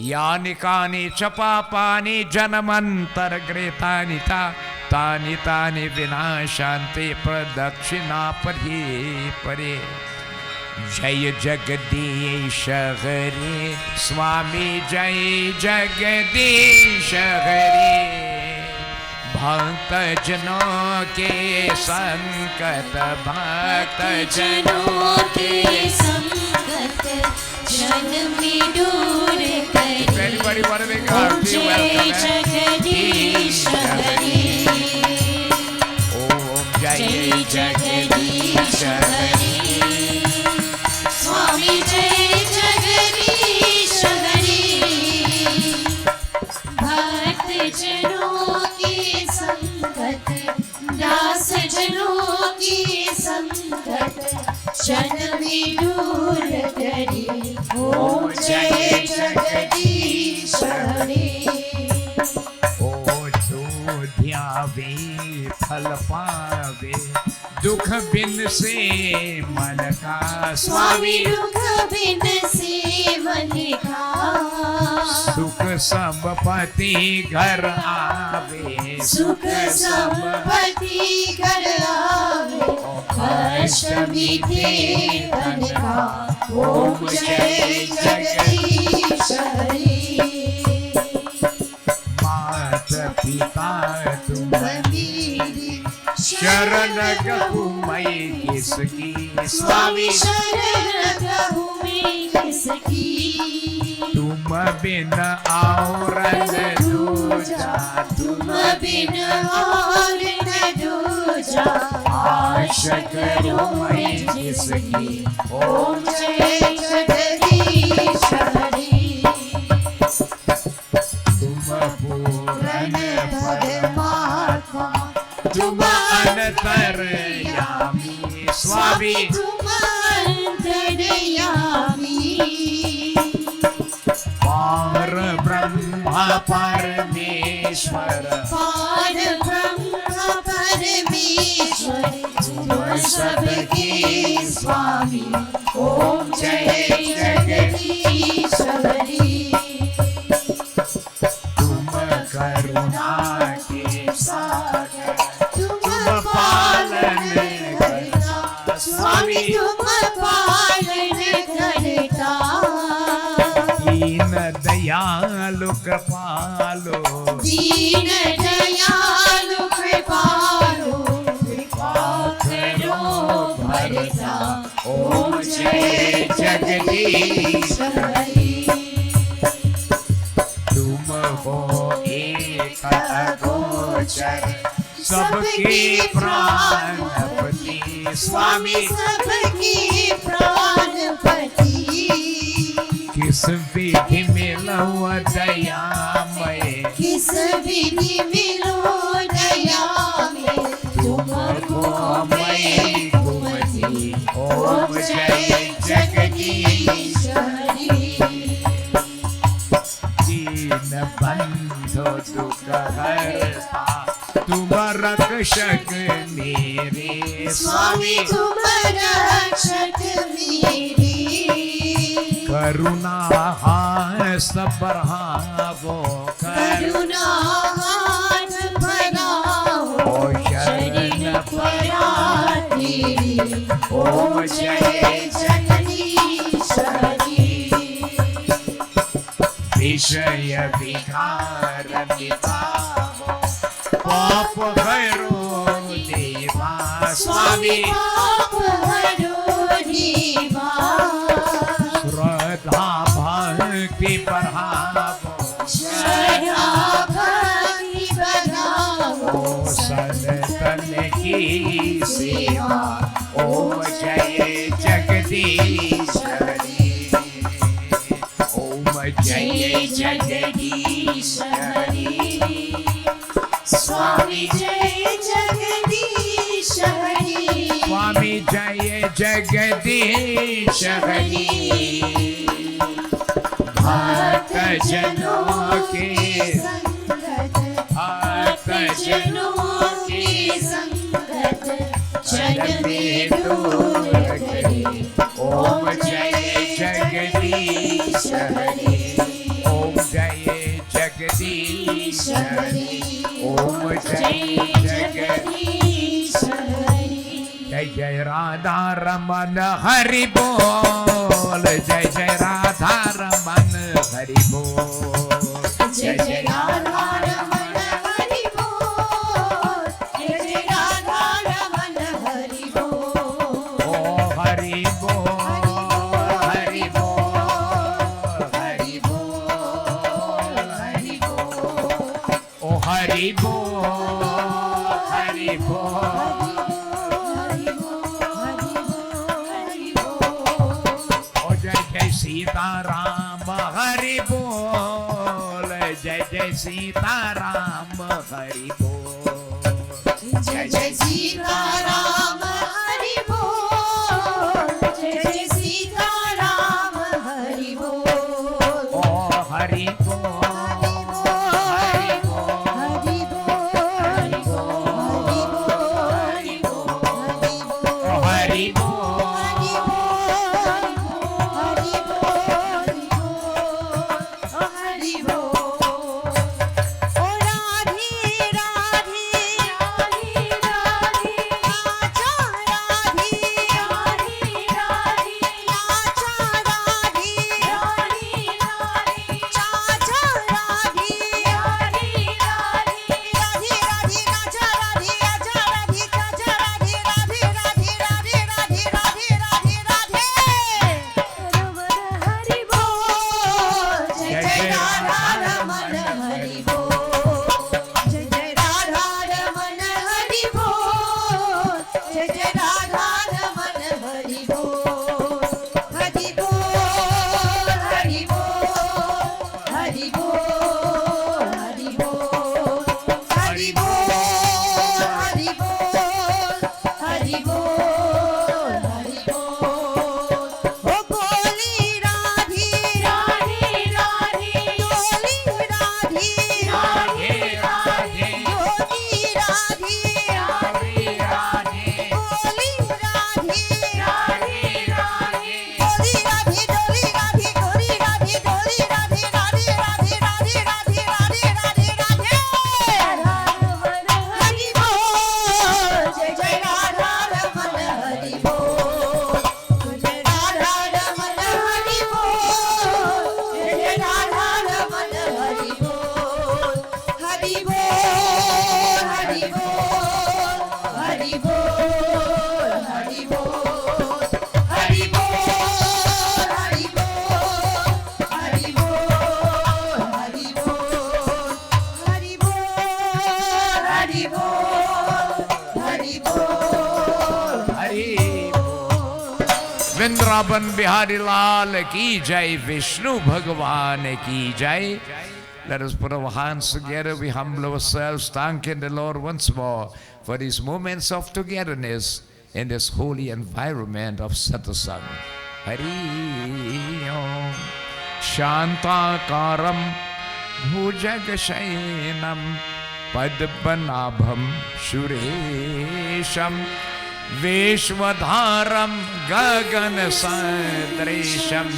यानि कानि च पापानि जन्मान्तरकृतानि तानि तानि विनाशान्ति प्रदक्षिणा परे। जय जगदीश हरे स्वामी, जय जगदीश हरे। भक्त जनों के संकट, भक्त जनों के संकट जन में दूर करे। Everybody want to make hearty जय जगदीश हरे। Om जय जगदीश हरे। स्वामी जय जगदीश हरे। भक्त जनों के संकट, दास जनों के संकट जन में दूर करे। ओम जय जगदीश हरे। ओ जो ध्यावे फल पावे, दुख बिन से मन का स्वामी, दुख बिन से मन का सुख संपत्ति घर आवे, सुख संपत्ति घर आवे। कष्ट मिटे तन का। ओम जय जगदीश हरे। मात पिता तुम मेरी शरण गहु मई किसकी, स्वामी शरण गहु मैं किसकी। तुम बिन और न दूजा, तुम बिन और न दूजा। आश करो मैं जिसकी। ओम जय जगदीश हरे। तुम पूर्ण परमात्मा, तुम अंतर्यामी स्वामी, तुम अंतर्यामी। पार ब्रह्म परमेश्वर, पार ब्रह्म परमेश्वर तुम सबके स्वामी। ओम जय जगदीश हरे। तुम करुणा के सागर, तुम पालन करता स्वामी, तुम पालन करता। दीन दयालु कृपालो, दीन दयालु कृपालो, कृपा करो भरता। ओम जय जगदीश हरे। तुम हो एक अगोचर, सबके प्राणपति स्वामी, सबके प्राणपति। किस विधि मिलो दयामय, किस विधि मिलो दया में तुमको मैं कुमति। ओम जय जगदीश हरे। दीन बंधु दुख हरता, तुम रक्षक मेरे स्वामी, तुम रक्षक मेरे। करुणा हाथ बढ़ावो, करुणा हाथ बढ़ाओ, शरण परा तेरी। ओम जय जगदीश हरे। विषय विकार मिटावो, पाप हरो देवा स्वामी, पाप हरो देवा। श्रद्धा भक्ति बढ़ावो, श्रद्धा भक्ति बढ़ाओ, सनातन की सेवा। ओम जय जगदीश हरे। ओम जय जगदीश हरे। स्वामी जय जगदीश हरे। जगदीश हरि भक्त जनों के भक्त जनों की संगत चल में दूर करे। ओम जय जगदीश हरि ओम जय जगदीश हरि ओम जय जगदीश हरि। जय जय राधा रमन हरि बोल जय जय राधा रमन हरि बोल जय जय राधा रमन हरि बोल जय जय राधा रमन हरि बोल। ओ हरि बोल हरि बोल हरि बोल हरि बोल ओ हरि बोल हरि बोल सीताराम हरि बोल जय जय सीताराम हरि बोल जय जय सीताराम हरि बोल जय जय सीताराम हरि बोल। ओ हरि बोल हरि बोल हरि बोल हरि बोल वृंदावन बिहारी लाल की जय, विष्णु भगवान की जय. Let us put our hands together. We humble ourselves, thanking the Lord once more for these moments of togetherness in this holy environment of Satsangh. Hari Om. Shantakaram Bhujagashayanam Padmanabham Shuresham Vishwadharam Gagan Sadrisham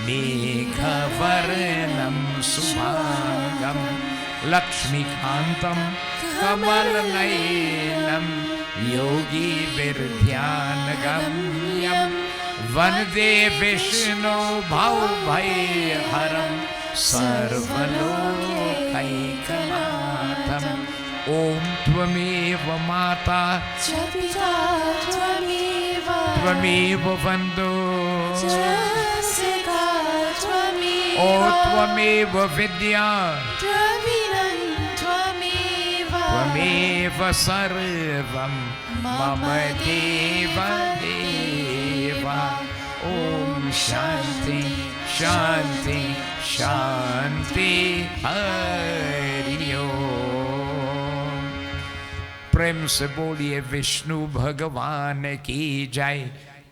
Meghavarnam Subhagam Lakshmikantam Kamalnayanam Yogi Virdhyanagamyam Vande Vishnu Bhaubhayharam Sarvalokaikanaatham Om Tvameva Mata Chapita Tvameva Vandu Jasika O Tvameva Vidya Dravinam Tvameva Tvameva Sarvam Mama Deva Deva Om Shanti Shanti Shanti Hari Om. प्रेम से बोलिए विष्णु भगवान की जय,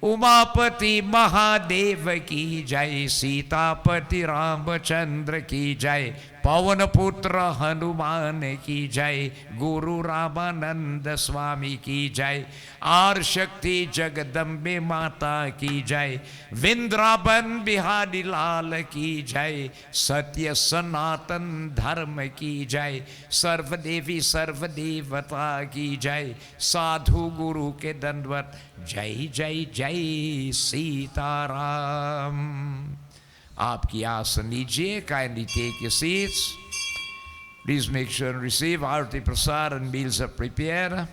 उमापति महादेव की जय, सीतापति रामचंद्र की जय, पवन पुत्र हनुमान की जय, गुरु रामानंद स्वामी की जय, आर शक्ति जगदम्बे माता की जय, वृंदावन बिहारी लाल की जय, सत्य सनातन धर्म की जय, सर्वदेवी सर्वदेवता की जय, साधु गुरु के दंडवत, जय जय जय सीताराम। आपकी आसन लीजिए, kindly take your seats. Please make sure and receive Arati Prasad and meals are prepared.